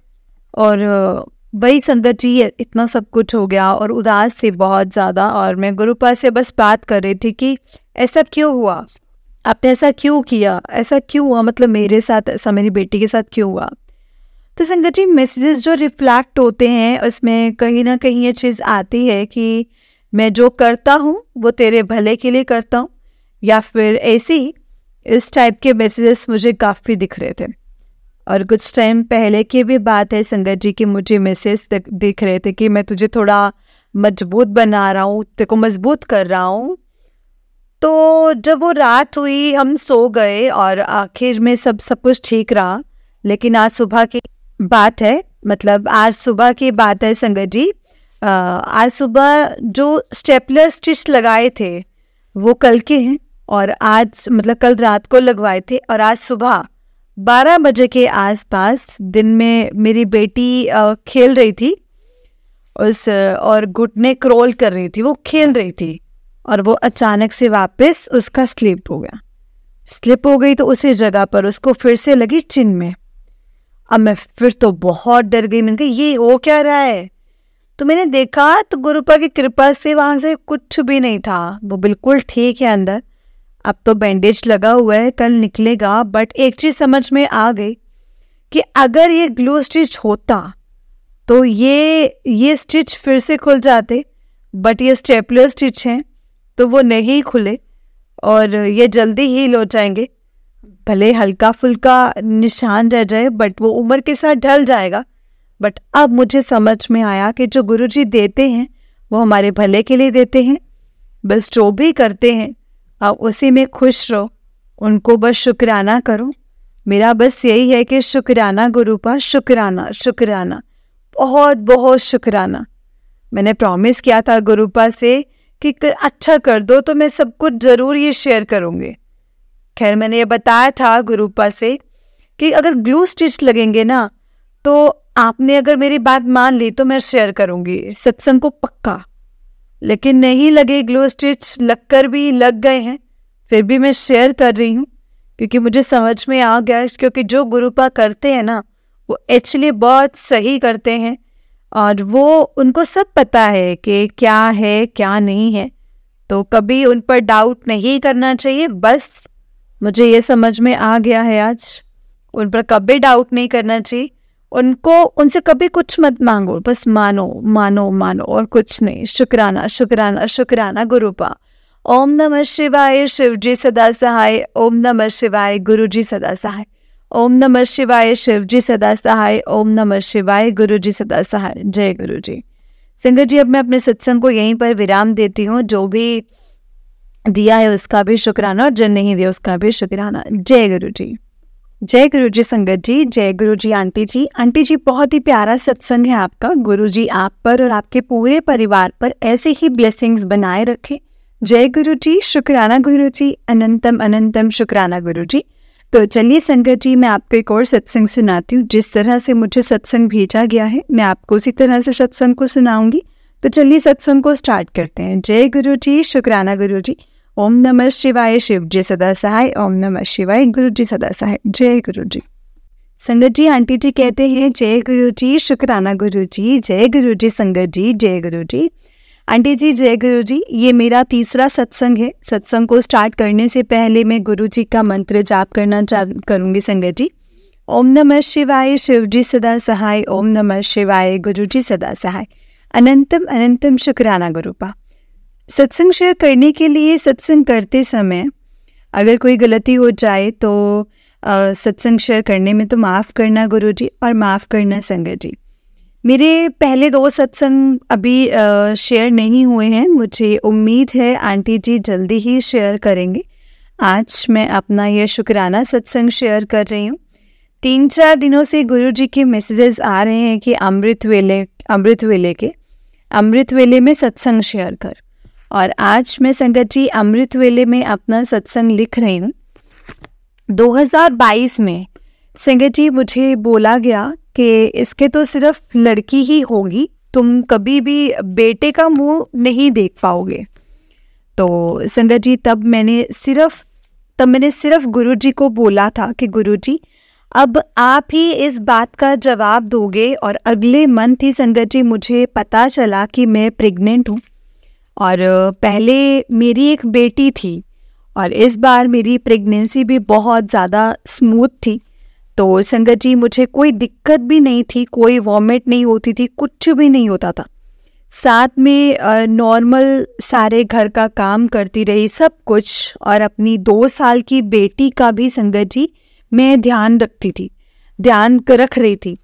और वही संगत जी इतना सब कुछ हो गया और उदास थी बहुत ज़्यादा, और मैं गुरुपा से बस बात कर रही थी कि ऐसा क्यों हुआ, आपने ऐसा क्यों किया, ऐसा क्यों हुआ, मतलब मेरे साथ ऐसा, मेरी बेटी के साथ क्यों हुआ। तो संगत जी मैसेजेस जो रिफ्लेक्ट होते हैं उसमें कहीं ना कहीं ये चीज़ आती है कि मैं जो करता हूँ वो तेरे भले के लिए करता हूँ, या फिर ऐसे ही इस टाइप के मैसेजेस मुझे काफ़ी दिख रहे थे। और कुछ टाइम पहले की भी बात है संगत जी की, मुझे मैसेज दिख रहे थे कि मैं तुझे थोड़ा मजबूत बना रहा हूँ, तेरे को मजबूत कर रहा हूँ। तो जब वो रात हुई, हम सो गए और आखिर में सब कुछ ठीक रहा। लेकिन आज सुबह की बात है, मतलब आज सुबह की बात है संगत जी, आज सुबह जो स्टेपलर स्टिच लगाए थे वो कल के हैं, और आज मतलब कल रात को लगवाए थे, और आज सुबह 12 बजे के आसपास दिन में मेरी बेटी खेल रही थी और घुटने क्रोल कर रही थी, वो खेल रही थी, और वो अचानक से वापस उसका स्लिप हो गई। तो उसी जगह पर उसको फिर से लगी चिन में। अब मैं फिर तो बहुत डर गई, मैंने कहा ये हो क्या रहा है। तो मैंने देखा तो गुरुपा की कृपा से वहां से कुछ भी नहीं था, वो बिल्कुल ठीक है अंदर। अब तो बैंडेज लगा हुआ है, कल निकलेगा। बट एक चीज समझ में आ गई कि अगर ये ग्लू स्टिच होता तो ये स्टिच फिर से खुल जाते, बट ये स्टेपलर स्टिच हैं तो वो नहीं खुले और ये जल्दी हील हो जाएंगे। भले हल्का फुल्का निशान रह जाए बट वो उम्र के साथ ढल जाएगा। बट अब मुझे समझ में आया कि जो गुरुजी देते हैं वो हमारे भले के लिए देते हैं। बस जो भी करते हैं आप उसी में खुश रहो, उनको बस शुक्राना करो। मेरा बस यही है कि शुक्राना गुरुपा, शुक्राना शुक्राना, बहुत बहुत शुक्राना। मैंने प्रॉमिस किया था गुरुपा से कि अच्छा कर दो तो मैं सब कुछ ज़रूर ये शेयर करूँगी। खैर मैंने ये बताया था गुरुपा से कि अगर ग्लू स्टिच लगेंगे ना तो आपने अगर मेरी बात मान ली तो मैं शेयर करूँगी सत्संग को पक्का। लेकिन नहीं लगे ग्लू स्टिच, लगकर भी लग गए हैं, फिर भी मैं शेयर कर रही हूँ क्योंकि मुझे समझ में आ गया। क्योंकि जो गुरुपा करते हैं ना वो एक्चुअली बहुत सही करते हैं और वो उनको सब पता है कि क्या है क्या नहीं है, तो कभी उन पर डाउट नहीं करना चाहिए। बस मुझे ये समझ में आ गया है आज, उन पर कभी डाउट नहीं करना चाहिए। उनसे कभी कुछ मत मांगो, बस मानो मानो मानो और कुछ नहीं। शुक्राना शुक्राना शुक्राना गुरुपा। ओम नमः शिवाय, शिव जी सदा सहाय। ओम नमः शिवाय, गुरु जी सदा सहाय। ओम नमः शिवाय, शिव जी सदा सहाय। ओम नमः शिवाय, गुरु जी सदा सहाय। जय गुरु जी। संगत जी अब मैं अपने सत्संग को यहीं पर विराम देती हूँ। जो भी दिया है उसका भी शुक्राना और जो नहीं दिया उसका भी शुक्राना। जय गुरु जी। जय गुरु जी संगत जी, जय गुरु जी आंटी जी। आंटी जी बहुत ही प्यारा सत्संग है आपका। गुरु जी आप पर और आपके पूरे परिवार पर ऐसे ही ब्लेसिंग्स बनाए रखे। जय गुरु जी, शुक्राना गुरु जी, अनंतम अनंतम शुक्राना गुरु जी। तो चलिए संगत जी मैं आपको एक और सत्संग सुनाती हूँ। जिस तरह से मुझे सत्संग भेजा गया है मैं आपको उसी तरह से सत्संग को सुनाऊंगी। तो चलिए सत्संग को स्टार्ट करते हैं। जय गुरु जी, शुक्राना गुरु जी। ओम नमः शिवाय, शिव जी सदा सहाय। ओम नमः शिवाय, गुरु जी सदा सहाय। जय गुरु जी। संगत जी आंटी जी कहते हैं जय गुरु जी, शुक्राना गुरु जी। जय गुरु जी संगत जी, जय गुरु जी। आंटी जी जय गुरु जी। ये मेरा तीसरा सत्संग है। सत्संग को स्टार्ट करने से पहले मैं गुरु जी का मंत्र जाप करना करूँगी संगत जी। ओम नमः शिवाय, शिव जी सदा सहाय। ओम नमः शिवाय, गुरु जी सदा सहाय। अनंतम अनंतम शुक्राना गुरुपा। सत्संग शेयर करने के लिए सत्संग करते समय अगर कोई गलती हो जाए तो सत्संग शेयर करने में तो माफ़ करना गुरुजी और माफ़ करना संगत जी। मेरे पहले 2 सत्संग अभी शेयर नहीं हुए हैं। मुझे उम्मीद है आंटी जी जल्दी ही शेयर करेंगे। आज मैं अपना ये शुक्राना सत्संग शेयर कर रही हूँ। 3-4 दिनों से गुरुजी के मैसेजेस आ रहे हैं कि अमृत वेले में सत्संग शेयर कर। और आज मैं संगत जी अमृत वेले में अपना सत्संग लिख रही हूँ। 2022 में संगत जी मुझे बोला गया कि इसके तो सिर्फ लड़की ही होगी, तुम कभी भी बेटे का मुंह नहीं देख पाओगे। तो संगत जी तब मैंने सिर्फ गुरुजी को बोला था कि गुरुजी अब आप ही इस बात का जवाब दोगे। और अगले मंथ ही संगत जी मुझे पता चला कि मैं प्रेग्नेंट हूँ। और पहले मेरी एक बेटी थी और इस बार मेरी प्रेगनेंसी भी बहुत ज़्यादा स्मूथ थी। तो संगत जी मुझे कोई दिक्कत भी नहीं थी, कोई वॉमिट नहीं होती थी, कुछ भी नहीं होता था। साथ में नॉर्मल सारे घर का काम करती रही, सब कुछ। और अपनी 2 साल की बेटी का भी संगत जी मैं ध्यान रख रही थी।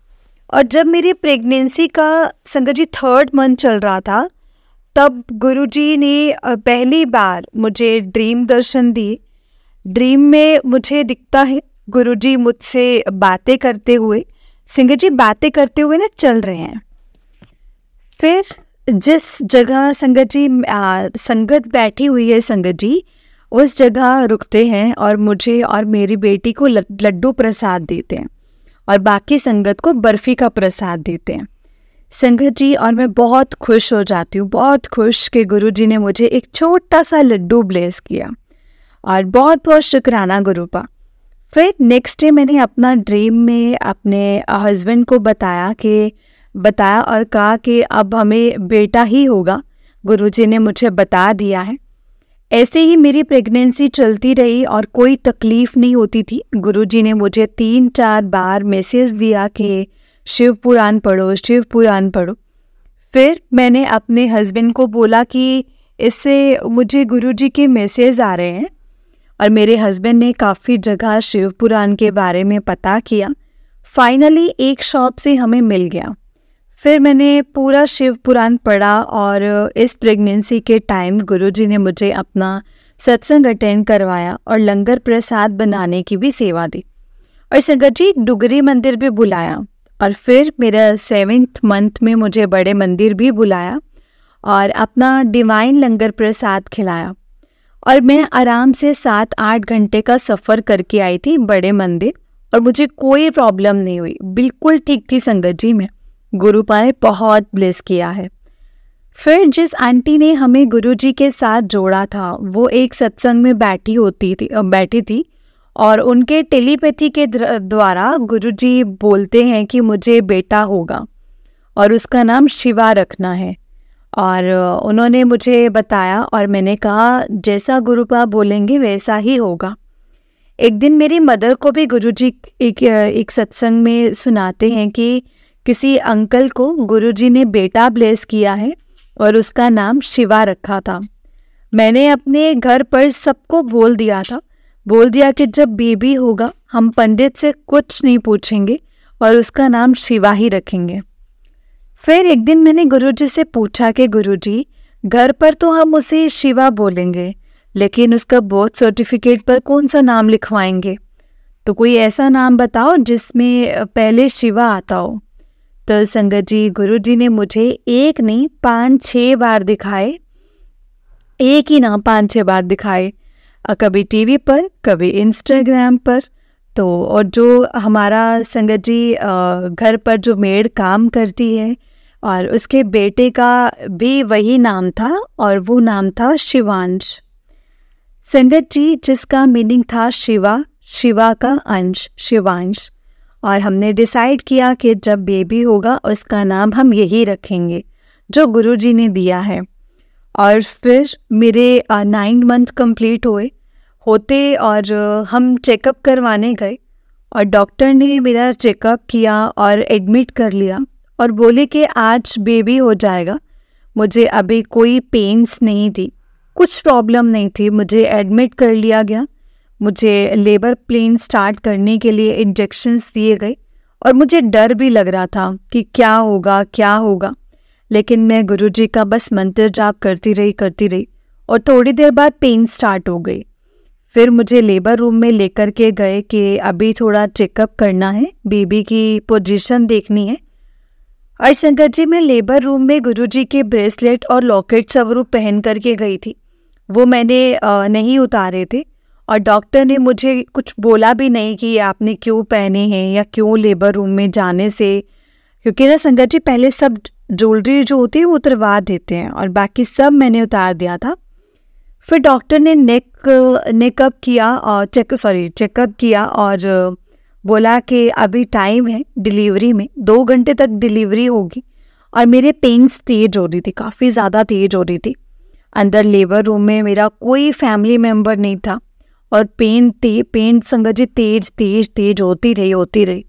और जब मेरी प्रेगनेंसी का संगत जी 3rd मंथ चल रहा था, तब गुरुजी ने पहली बार मुझे ड्रीम दर्शन दिए। ड्रीम में मुझे दिखता है गुरुजी मुझसे बातें करते हुए, संगत जी बातें करते हुए ना चल रहे हैं। फिर जिस जगह संगत जी संगत बैठी हुई है संगत जी, उस जगह रुकते हैं और मुझे और मेरी बेटी को लड्डू प्रसाद देते हैं और बाकी संगत को बर्फ़ी का प्रसाद देते हैं संगत जी। और मैं बहुत खुश हो जाती हूँ, बहुत खुश कि गुरुजी ने मुझे एक छोटा सा लड्डू ब्लेस किया। और बहुत बहुत शुक्राना गुरुपा। फिर नेक्स्ट डे मैंने अपना ड्रीम में अपने हस्बैंड को बताया और कहा कि अब हमें बेटा ही होगा, गुरुजी ने मुझे बता दिया है। ऐसे ही मेरी प्रेगनेंसी चलती रही और कोई तकलीफ़ नहीं होती थी। गुरुजी ने मुझे 3-4 बार मैसेज दिया कि शिव पुराण पढ़ो। फिर मैंने अपने हस्बैंड को बोला कि इससे मुझे गुरुजी के मैसेज आ रहे हैं। और मेरे हस्बैंड ने काफ़ी जगह शिव पुराण के बारे में पता किया। फाइनली एक शॉप से हमें मिल गया। फिर मैंने पूरा शिव पुराण पढ़ा और इस प्रेगनेंसी के टाइम गुरुजी ने मुझे अपना सत्संग अटेंड करवाया और लंगर प्रसाद बनाने की भी सेवा दी। और संगत जी डुगरी मंदिर भी बुलाया। और फिर मेरा 7th मंथ में मुझे बड़े मंदिर भी बुलाया और अपना डिवाइन लंगर प्रसाद खिलाया। और मैं आराम से 7-8 घंटे का सफ़र करके आई थी बड़े मंदिर और मुझे कोई प्रॉब्लम नहीं हुई, बिल्कुल ठीक थी संगत जी। मैं गुरुपा ने बहुत ब्लेस किया है। फिर जिस आंटी ने हमें गुरुजी के साथ जोड़ा था वो एक सत्संग में बैठी थी और उनके टेलीपैथी के द्वारा गुरुजी बोलते हैं कि मुझे बेटा होगा और उसका नाम शिवा रखना है। और उन्होंने मुझे बताया और मैंने कहा जैसा गुरुपा बोलेंगे वैसा ही होगा। एक दिन मेरी मदर को भी गुरुजी एक सत्संग में सुनाते हैं कि किसी अंकल को गुरुजी ने बेटा ब्लेस किया है और उसका नाम शिवा रखा था। मैंने अपने घर पर सबको बोल दिया कि जब बेबी होगा हम पंडित से कुछ नहीं पूछेंगे और उसका नाम शिवा ही रखेंगे। फिर एक दिन मैंने गुरुजी से पूछा कि गुरुजी घर पर तो हम उसे शिवा बोलेंगे लेकिन उसका बर्थ सर्टिफिकेट पर कौन सा नाम लिखवाएंगे, तो कोई ऐसा नाम बताओ जिसमें पहले शिवा आता हो। तो संगत जी गुरुजी ने मुझे एक नहीं 5-6 बार दिखाए, एक ही नाम 5-6 बार दिखाए, कभी टीवी पर कभी इंस्टाग्राम पर। तो और जो हमारा संगत जी घर पर जो मेड काम करती है और उसके बेटे का भी वही नाम था और वो नाम था शिवांश। संगत जी जिसका मीनिंग था शिवा का अंश, शिवांश। और हमने डिसाइड किया कि जब बेबी होगा उसका नाम हम यही रखेंगे जो गुरुजी ने दिया है। और फिर मेरे 9 मंथ कंप्लीट होते और हम चेकअप करवाने गए और डॉक्टर ने मेरा चेकअप किया और एडमिट कर लिया और बोले कि आज बेबी हो जाएगा। मुझे अभी कोई पेन्स नहीं थी, कुछ प्रॉब्लम नहीं थी। मुझे एडमिट कर लिया गया, मुझे लेबर पेन स्टार्ट करने के लिए इंजेक्शंस दिए गए और मुझे डर भी लग रहा था कि क्या होगा। लेकिन मैं गुरुजी का बस मंत्र जाप करती रही और थोड़ी देर बाद पेन स्टार्ट हो गई। फिर मुझे लेबर रूम में लेकर के गए कि अभी थोड़ा चेकअप करना है, बेबी की पोजीशन देखनी है। और संगत जी, मैं लेबर रूम में गुरुजी के ब्रेसलेट और लॉकेट स्वरूप पहन करके गई थी। वो मैंने नहीं उतारे थे और डॉक्टर ने मुझे कुछ बोला भी नहीं कि आपने क्यों पहने हैं या क्यों लेबर रूम में जाने से, क्योंकि ना संगत जी पहले सब ज्वेलरी जो होती है वो उतरवा देते हैं और बाकी सब मैंने उतार दिया था। फिर डॉक्टर ने चेकअप किया और बोला कि अभी टाइम है डिलीवरी में, 2 घंटे तक डिलीवरी होगी। और मेरे पेन्स तेज हो रही थी, काफ़ी ज़्यादा तेज हो रही थी। अंदर लेबर रूम में मेरा कोई फैमिली मेम्बर नहीं था और पेन संगत जी तेज तेज तेज होती रही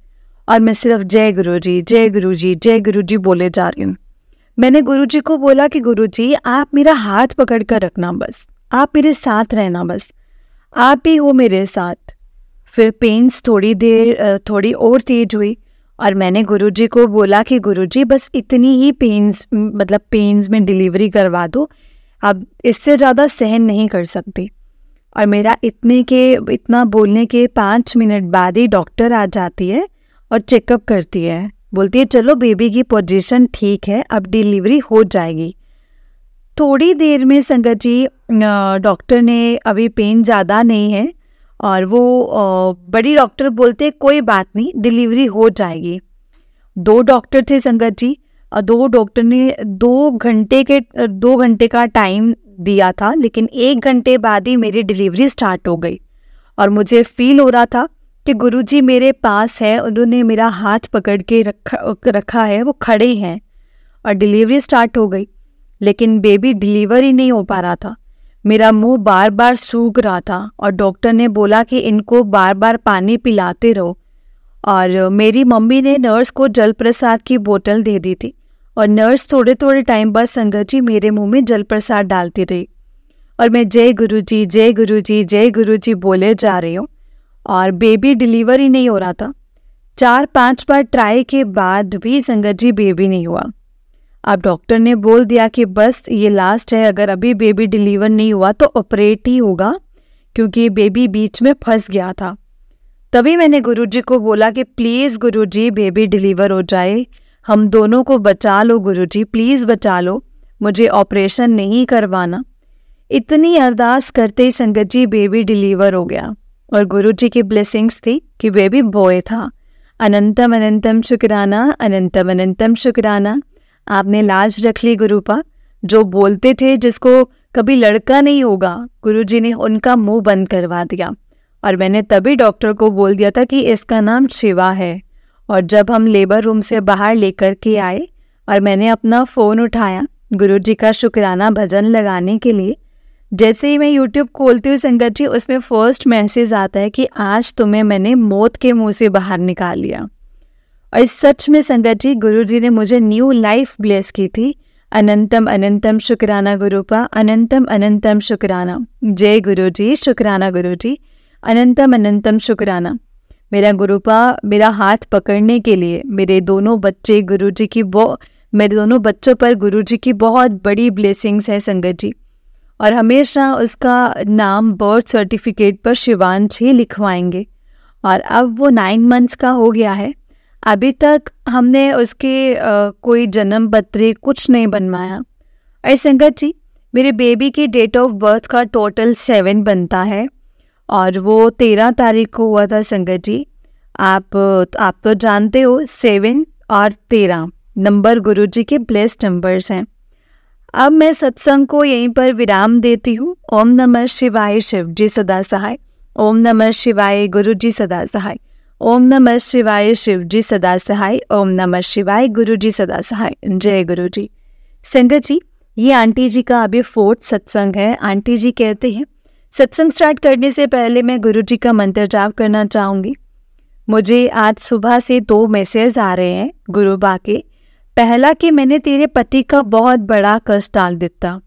और मैं सिर्फ जय गुरुजी जय गुरुजी जय गुरुजी बोले जा रही हूँ। मैंने गुरुजी को बोला कि गुरुजी आप मेरा हाथ पकड़ कर रखना, बस आप मेरे साथ रहना, बस आप ही हो मेरे साथ। फिर पेन्स थोड़ी और तेज हुई और मैंने गुरुजी को बोला कि गुरुजी बस इतनी ही पेन्स में डिलीवरी करवा दो, अब इससे ज़्यादा सहन नहीं कर सकती। और मेरा इतना बोलने के 5 मिनट बाद ही डॉक्टर आ जाती है और चेकअप करती है, बोलती है चलो बेबी की पोजीशन ठीक है, अब डिलीवरी हो जाएगी। थोड़ी देर में संगत जी डॉक्टर ने अभी पेन ज़्यादा नहीं है और वो बड़ी डॉक्टर बोलते कोई बात नहीं, डिलीवरी हो जाएगी। 2 डॉक्टर थे संगत जी और 2 डॉक्टर ने 2 घंटे का टाइम दिया था, लेकिन 1 घंटे बाद ही मेरी डिलीवरी स्टार्ट हो गई। और मुझे फील हो रहा था कि गुरुजी मेरे पास है, उन्होंने मेरा हाथ पकड़ के रखा है, वो खड़े हैं और डिलीवरी स्टार्ट हो गई। लेकिन बेबी डिलीवर ही नहीं हो पा रहा था, मेरा मुंह बार बार सूख रहा था और डॉक्टर ने बोला कि इनको बार बार पानी पिलाते रहो। और मेरी मम्मी ने नर्स को जल प्रसाद की बोतल दे दी थी और नर्स थोड़े थोड़े टाइम बाद संगत जी मेरे मुंह में जल प्रसाद डालती रही और मैं जय गुरुजी जय गुरुजी जय गुरुजी बोले जा रही हूँ और बेबी डिलीवर ही नहीं हो रहा था। 4-5 बार ट्राई के बाद भी संगत जी बेबी नहीं हुआ। अब डॉक्टर ने बोल दिया कि बस ये लास्ट है, अगर अभी बेबी डिलीवर नहीं हुआ तो ऑपरेट ही होगा, क्योंकि बेबी बीच में फंस गया था। तभी मैंने गुरुजी को बोला कि प्लीज़ गुरुजी बेबी डिलीवर हो जाए, हम दोनों को बचा लो गुरुजी, प्लीज़ बचा लो, मुझे ऑपरेशन नहीं करवाना। इतनी अरदास करते ही संगत जी बेबी डिलीवर हो गया और गुरुजी की ब्लेसिंग्स थी कि बेबी बॉय था। अनंतम अनंतम शुक्राना, अनंतम अनंतम शुक्राना, आपने लाज रख ली गुरुपा। जो बोलते थे जिसको कभी लड़का नहीं होगा, गुरुजी ने उनका मुंह बंद करवा दिया। और मैंने तभी डॉक्टर को बोल दिया था कि इसका नाम शिवा है। और जब हम लेबर रूम से बाहर लेकर के आए और मैंने अपना फ़ोन उठाया गुरुजी का शुक्राना भजन लगाने के लिए, जैसे ही मैं यूट्यूब खोलती हूँ संगत जी, उसमें फर्स्ट मैसेज आता है कि आज तुम्हें मैंने मौत के मुंह से बाहर निकाल लिया। और सच में संगत जी गुरुजी ने मुझे न्यू लाइफ ब्लेस की थी। अनंतम अनंतम शुक्राना गुरुपा, अनंतम अनंतम शुक्राना, जय गुरुजी, शुक्राना गुरुजी, अनंतम अनंतम शुक्राना। मेरा गुरुपा मेरा हाथ पकड़ने के लिए, मेरे दोनों बच्चों पर गुरुजी की बहुत बड़ी ब्लेसिंग्स है संगत जी। और हमेशा उसका नाम बर्थ सर्टिफिकेट पर शिवांश ही लिखवाएंगे। और अब वो 9 मंथ्स का हो गया है, अभी तक हमने उसके कोई जन्म पत्री कुछ नहीं बनवाया। और संगत जी मेरे बेबी की डेट ऑफ बर्थ का टोटल 7 बनता है और वो 13 तारीख को हुआ था संगत जी। आप तो जानते हो 7 और 13 नंबर गुरुजी के ब्लेस्ड नंबर्स हैं। अब मैं सत्संग को यहीं पर विराम देती हूँ। ओम नमः शिवाय, शिव जी सदा सहाय। ओम नमः शिवाय, गुरु जी सदा सहाय। ओम नमः शिवाय, शिव जी सदा सहाय। ओम नमः शिवाय, गुरु जी सदा सहाय। जय गुरु जी। संगत जी ये आंटी जी का अभी 4th सत्संग है। आंटी जी कहते हैं सत्संग स्टार्ट करने से पहले मैं गुरु जी का मंत्र जाप करना चाहूँगी। मुझे आज सुबह से 2 मैसेज आ रहे हैं गुरुबा के। पहला कि मैंने तेरे पति का बहुत बड़ा कष्ट डाल दिता,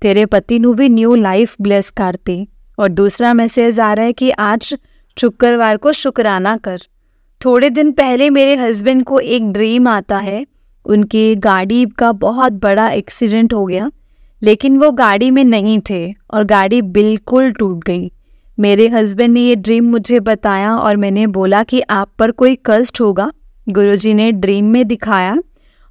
तेरे पति नू भी न्यू लाइफ ब्लेस करती। और दूसरा मैसेज आ रहा है कि आज शुक्रवार को शुक्राना कर। थोड़े दिन पहले मेरे हस्बैंड को एक ड्रीम आता है, उनकी गाड़ी का बहुत बड़ा एक्सीडेंट हो गया, लेकिन वो गाड़ी में नहीं थे और गाड़ी बिल्कुल टूट गई। मेरे हस्बैंड ने ये ड्रीम मुझे बताया और मैंने बोला कि आप पर कोई कष्ट होगा। गुरुजी ने ड्रीम में दिखाया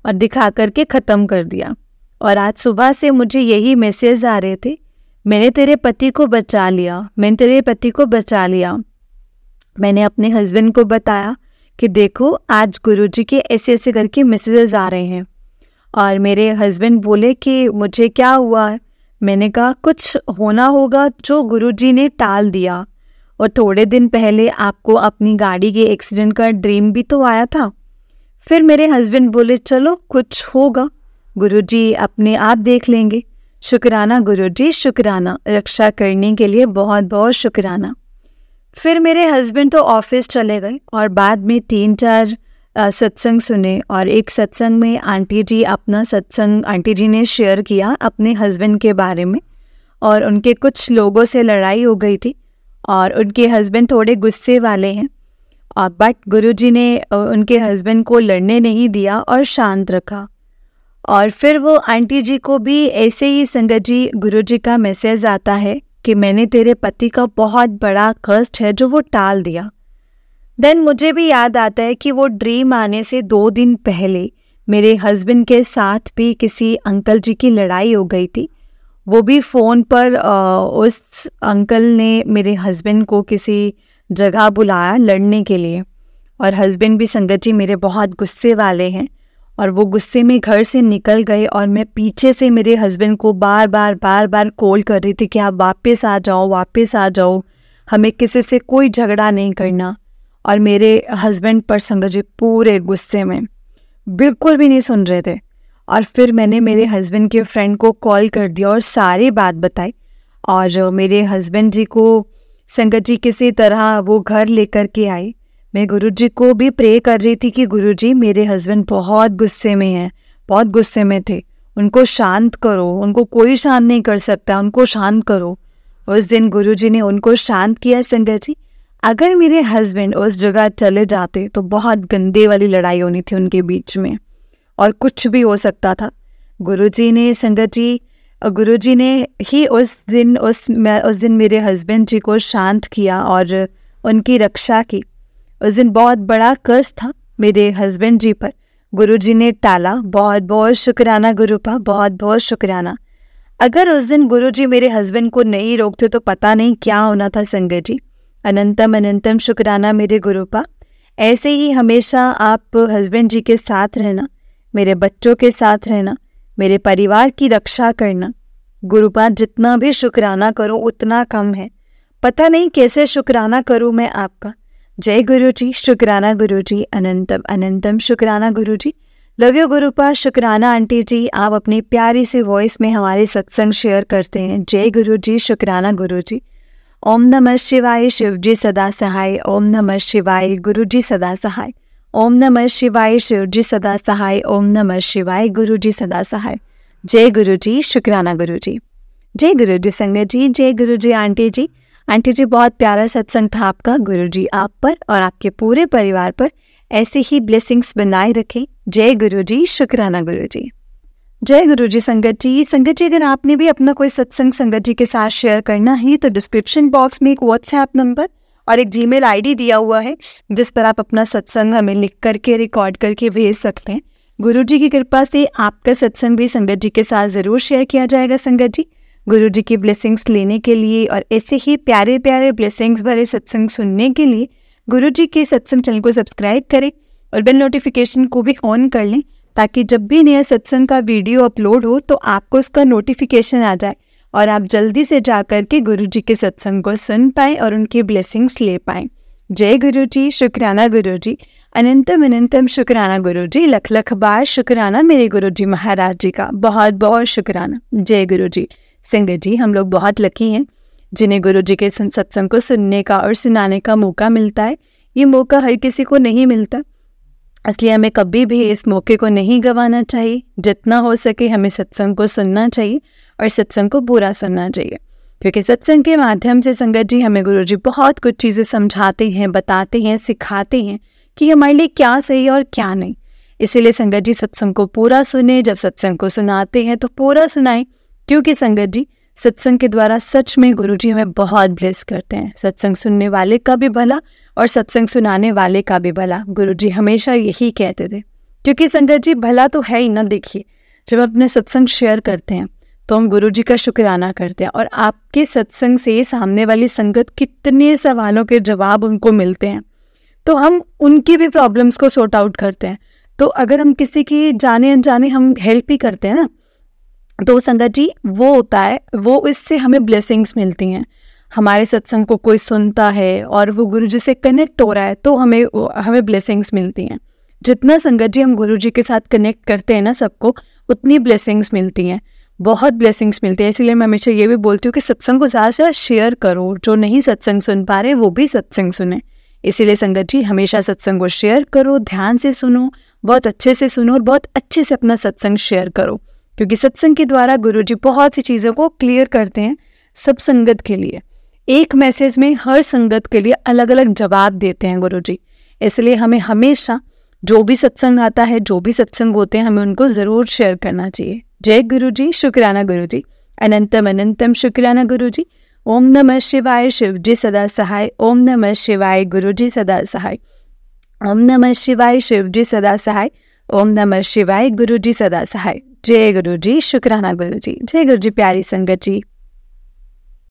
और दिखा करके ख़त्म कर दिया। और आज सुबह से मुझे यही मैसेज आ रहे थे, मैंने तेरे पति को बचा लिया, मैंने तेरे पति को बचा लिया। मैंने अपने हस्बैंड को बताया कि देखो आज गुरुजी के ऐसे ऐसे करके मैसेजेस आ रहे हैं। और मेरे हस्बैंड बोले कि मुझे क्या हुआ है। मैंने कहा कुछ होना होगा जो गुरुजी ने टाल दिया। और थोड़े दिन पहले आपको अपनी गाड़ी के एक्सीडेंट का ड्रीम भी तो आया था। फिर मेरे हस्बैंड बोले चलो कुछ होगा, गुरुजी अपने आप देख लेंगे। शुक्राना गुरुजी, शुक्राना, रक्षा करने के लिए बहुत बहुत शुक्राना। फिर मेरे हस्बैंड तो ऑफिस चले गए और बाद में 3-4 सत्संग सुने। और एक सत्संग में आंटी जी अपना सत्संग आंटी जी ने शेयर किया अपने हस्बैंड के बारे में। और उनके कुछ लोगों से लड़ाई हो गई थी और उनके हस्बैंड थोड़े गुस्से वाले हैं। और बट गुरुजी ने उनके हस्बैंड को लड़ने नहीं दिया और शांत रखा। और फिर वो आंटी जी को भी ऐसे ही संगत जी गुरुजी का मैसेज आता है कि मैंने तेरे पति का बहुत बड़ा कष्ट है जो वो टाल दिया। देन मुझे भी याद आता है कि वो ड्रीम आने से 2 दिन पहले मेरे हस्बैंड के साथ भी किसी अंकल जी की लड़ाई हो गई थी। वो भी फ़ोन पर उस अंकल ने मेरे हस्बैंड को किसी जगह बुलाया लड़ने के लिए। और हस्बैंड भी संगत जी मेरे बहुत गुस्से वाले हैं और वो गुस्से में घर से निकल गए। और मैं पीछे से मेरे हस्बैंड को बार बार कॉल कर रही थी कि आप वापस आ जाओ, वापस आ जाओ, हमें किसी से कोई झगड़ा नहीं करना। और मेरे हस्बैंड पर संगत जी पूरे गुस्से में बिल्कुल भी नहीं सुन रहे थे। और फिर मैंने मेरे हस्बैंड के फ्रेंड को कॉल कर दिया और सारी बात बताई। और मेरे हस्बैंड जी को संगत जी किसी तरह वो घर लेकर के आए। मैं गुरुजी को भी प्रे कर रही थी कि गुरुजी मेरे हस्बैंड बहुत गुस्से में हैं, बहुत गुस्से में थे, उनको शांत करो, उनको कोई शांत नहीं कर सकता, उनको शांत करो। उस दिन गुरुजी ने उनको शांत किया। संगत जी अगर मेरे हस्बैंड उस जगह चले जाते तो बहुत गंदे वाली लड़ाई होनी थी उनके बीच में और कुछ भी हो सकता था। गुरुजी ने संगत जी गुरुजी ने ही उस दिन मेरे हस्बैंड जी को शांत किया और उनकी रक्षा की। उस दिन बहुत बड़ा कष्ट था मेरे हस्बैंड जी पर, गुरुजी ने टाला। बहुत बहुत शुक्राना गुरुपा, बहुत बहुत शुक्राना। अगर उस दिन गुरुजी मेरे हस्बैंड को नहीं रोकते तो पता नहीं क्या होना था संगत जी। अनंतम अनंतम शुक्राना मेरे गुरुपा। ऐसे ही हमेशा आप हस्बैंड जी के साथ रहना, मेरे बच्चों के साथ रहना, मेरे परिवार की रक्षा करना। गुरुपा जितना भी शुक्राना करो उतना कम है, पता नहीं कैसे शुक्राना करूँ मैं आपका। जय गुरुजी, शुक्राना गुरुजी, अनंतम अनंतम शुक्राना गुरुजी। लव यू गुरुपा, शुक्राना आंटी जी, आप अपनी प्यारी सी वॉइस में हमारे सत्संग शेयर करते हैं। जय गुरुजी, शुक्राना गुरुजी। ओम नमः शिवाय, शिवजी सदा सहाय। ओम नमः शिवाय, गुरुजी सदा सहाय। ओम नमः शिवाय, शिवजी सदा सहाय। ओम नमः शिवाय, गुरुजी सदा सहाय। जय गुरुजी, शुक्राना गुरुजी। जय गुरुजी संगत जी, जय गुरुजी आंटी जी। आंटी जी बहुत प्यारा सत्संग था आपका। गुरुजी आप पर और आपके पूरे परिवार पर ऐसे ही ब्लेसिंग्स बनाए रखें। जय गुरुजी, शुक्राना गुरुजी। जय गुरुजी संगत जी। संगत जी अगर आपने भी अपना कोई सत्संग संगत जी के साथ शेयर करना है तो डिस्क्रिप्शन बॉक्स में एक व्हाट्सएप नंबर और एक जीमेल आईडी दिया हुआ है जिस पर आप अपना सत्संग हमें लिख करके रिकॉर्ड करके भेज सकते हैं। गुरुजी की कृपा से आपका सत्संग भी संगत जी के साथ ज़रूर शेयर किया जाएगा। संगत जी गुरुजी की ब्लेसिंग्स लेने के लिए और ऐसे ही प्यारे प्यारे ब्लेसिंग्स भरे सत्संग सुनने के लिए गुरुजी के सत्संग चैनल को सब्सक्राइब करें और बेल नोटिफिकेशन को भी ऑन कर लें ताकि जब भी नया सत्संग का वीडियो अपलोड हो तो आपको उसका नोटिफिकेशन आ जाए और आप जल्दी से जा कर के गुरुजी के सत्संग को सुन पाएँ और उनकी ब्लेसिंग्स ले पाएँ। जय गुरुजी, शुक्राना गुरुजी, अनंतम अनंतम शुक्राना गुरुजी। लख लख बार शुक्राना मेरे गुरुजी महाराज जी का, बहुत बहुत शुक्राना। जय गुरुजी। संगत जी हम लोग बहुत लकी हैं जिन्हें गुरुजी के सत्संग को सुनने का और सुनाने का मौका मिलता है। ये मौका हर किसी को नहीं मिलता, इसलिए हमें कभी भी इस मौके को नहीं गंवाना चाहिए। जितना हो सके हमें सत्संग को सुनना चाहिए और सत्संग को पूरा सुनना चाहिए, क्योंकि सत्संग के माध्यम से संगत जी हमें गुरुजी बहुत कुछ चीज़ें समझाते हैं, बताते हैं, सिखाते हैं कि हमारे लिए क्या सही और क्या नहीं। इसीलिए संगत जी सत्संग को पूरा सुने, जब सत्संग को सुनाते हैं तो पूरा सुनाएं, क्योंकि संगत जी सत्संग के द्वारा सच में गुरुजी हमें बहुत ब्लेस करते हैं। सत्संग सुनने वाले का भी भला और सत्संग सुनाने वाले का भी भला, गुरुजी हमेशा यही कहते थे। क्योंकि संगत जी भला तो है ही ना। देखिए, जब हम अपने सत्संग शेयर करते हैं तो हम गुरुजी का शुक्राना करते हैं, और आपके सत्संग से सामने वाली संगत कितने सवालों के जवाब उनको मिलते हैं, तो हम उनकी भी प्रॉब्लम्स को सॉर्ट आउट करते हैं। तो अगर हम किसी की जाने अनजाने हम हेल्प ही करते हैं ना, तो संगत जी वो होता है, वो इससे हमें ब्लेसिंग्स मिलती हैं। हमारे सत्संग को कोई सुनता है और वो गुरुजी से कनेक्ट हो रहा है तो हमें ब्लेसिंग्स मिलती हैं। जितना संगत जी हम गुरुजी के साथ कनेक्ट करते हैं ना सबको, उतनी ब्लेसिंग्स मिलती हैं, बहुत ब्लेसिंग्स मिलती है। इसलिए मैं हमेशा ये भी बोलती हूँ कि सत्संग को ज़्यादा से ज़्यादा शेयर करो। जो नहीं सत्संग सुन पा रहे वो भी सत्संग सुने। इसीलिए संगत जी हमेशा सत्संग को शेयर करो, ध्यान से सुनो, बहुत अच्छे से सुनो और बहुत अच्छे से अपना सत्संग शेयर करो। क्योंकि सत्संग के द्वारा गुरुजी बहुत सी चीज़ों को क्लियर करते हैं सब संगत के लिए। एक मैसेज में हर संगत के लिए अलग अलग जवाब देते हैं गुरुजी। इसलिए हमें हमेशा जो भी सत्संग आता है, जो भी सत्संग होते हैं, हमें उनको ज़रूर शेयर करना चाहिए। जय गुरुजी, शुक्राना गुरुजी, अनंतम अनंतम शुक्राना गुरुजी। ओम नमः शिवाय, शिव जी सदा सहाय। ओम नमः शिवाय, गुरुजी सदा सहाय। ओम नमः शिवाय, शिव जी सदा सहाय। ओम नमः शिवाय, गुरुजी सदा सहाय। जय गुरुजी, शुक्राना गुरुजी। जय गुरुजी प्यारी संगत जी।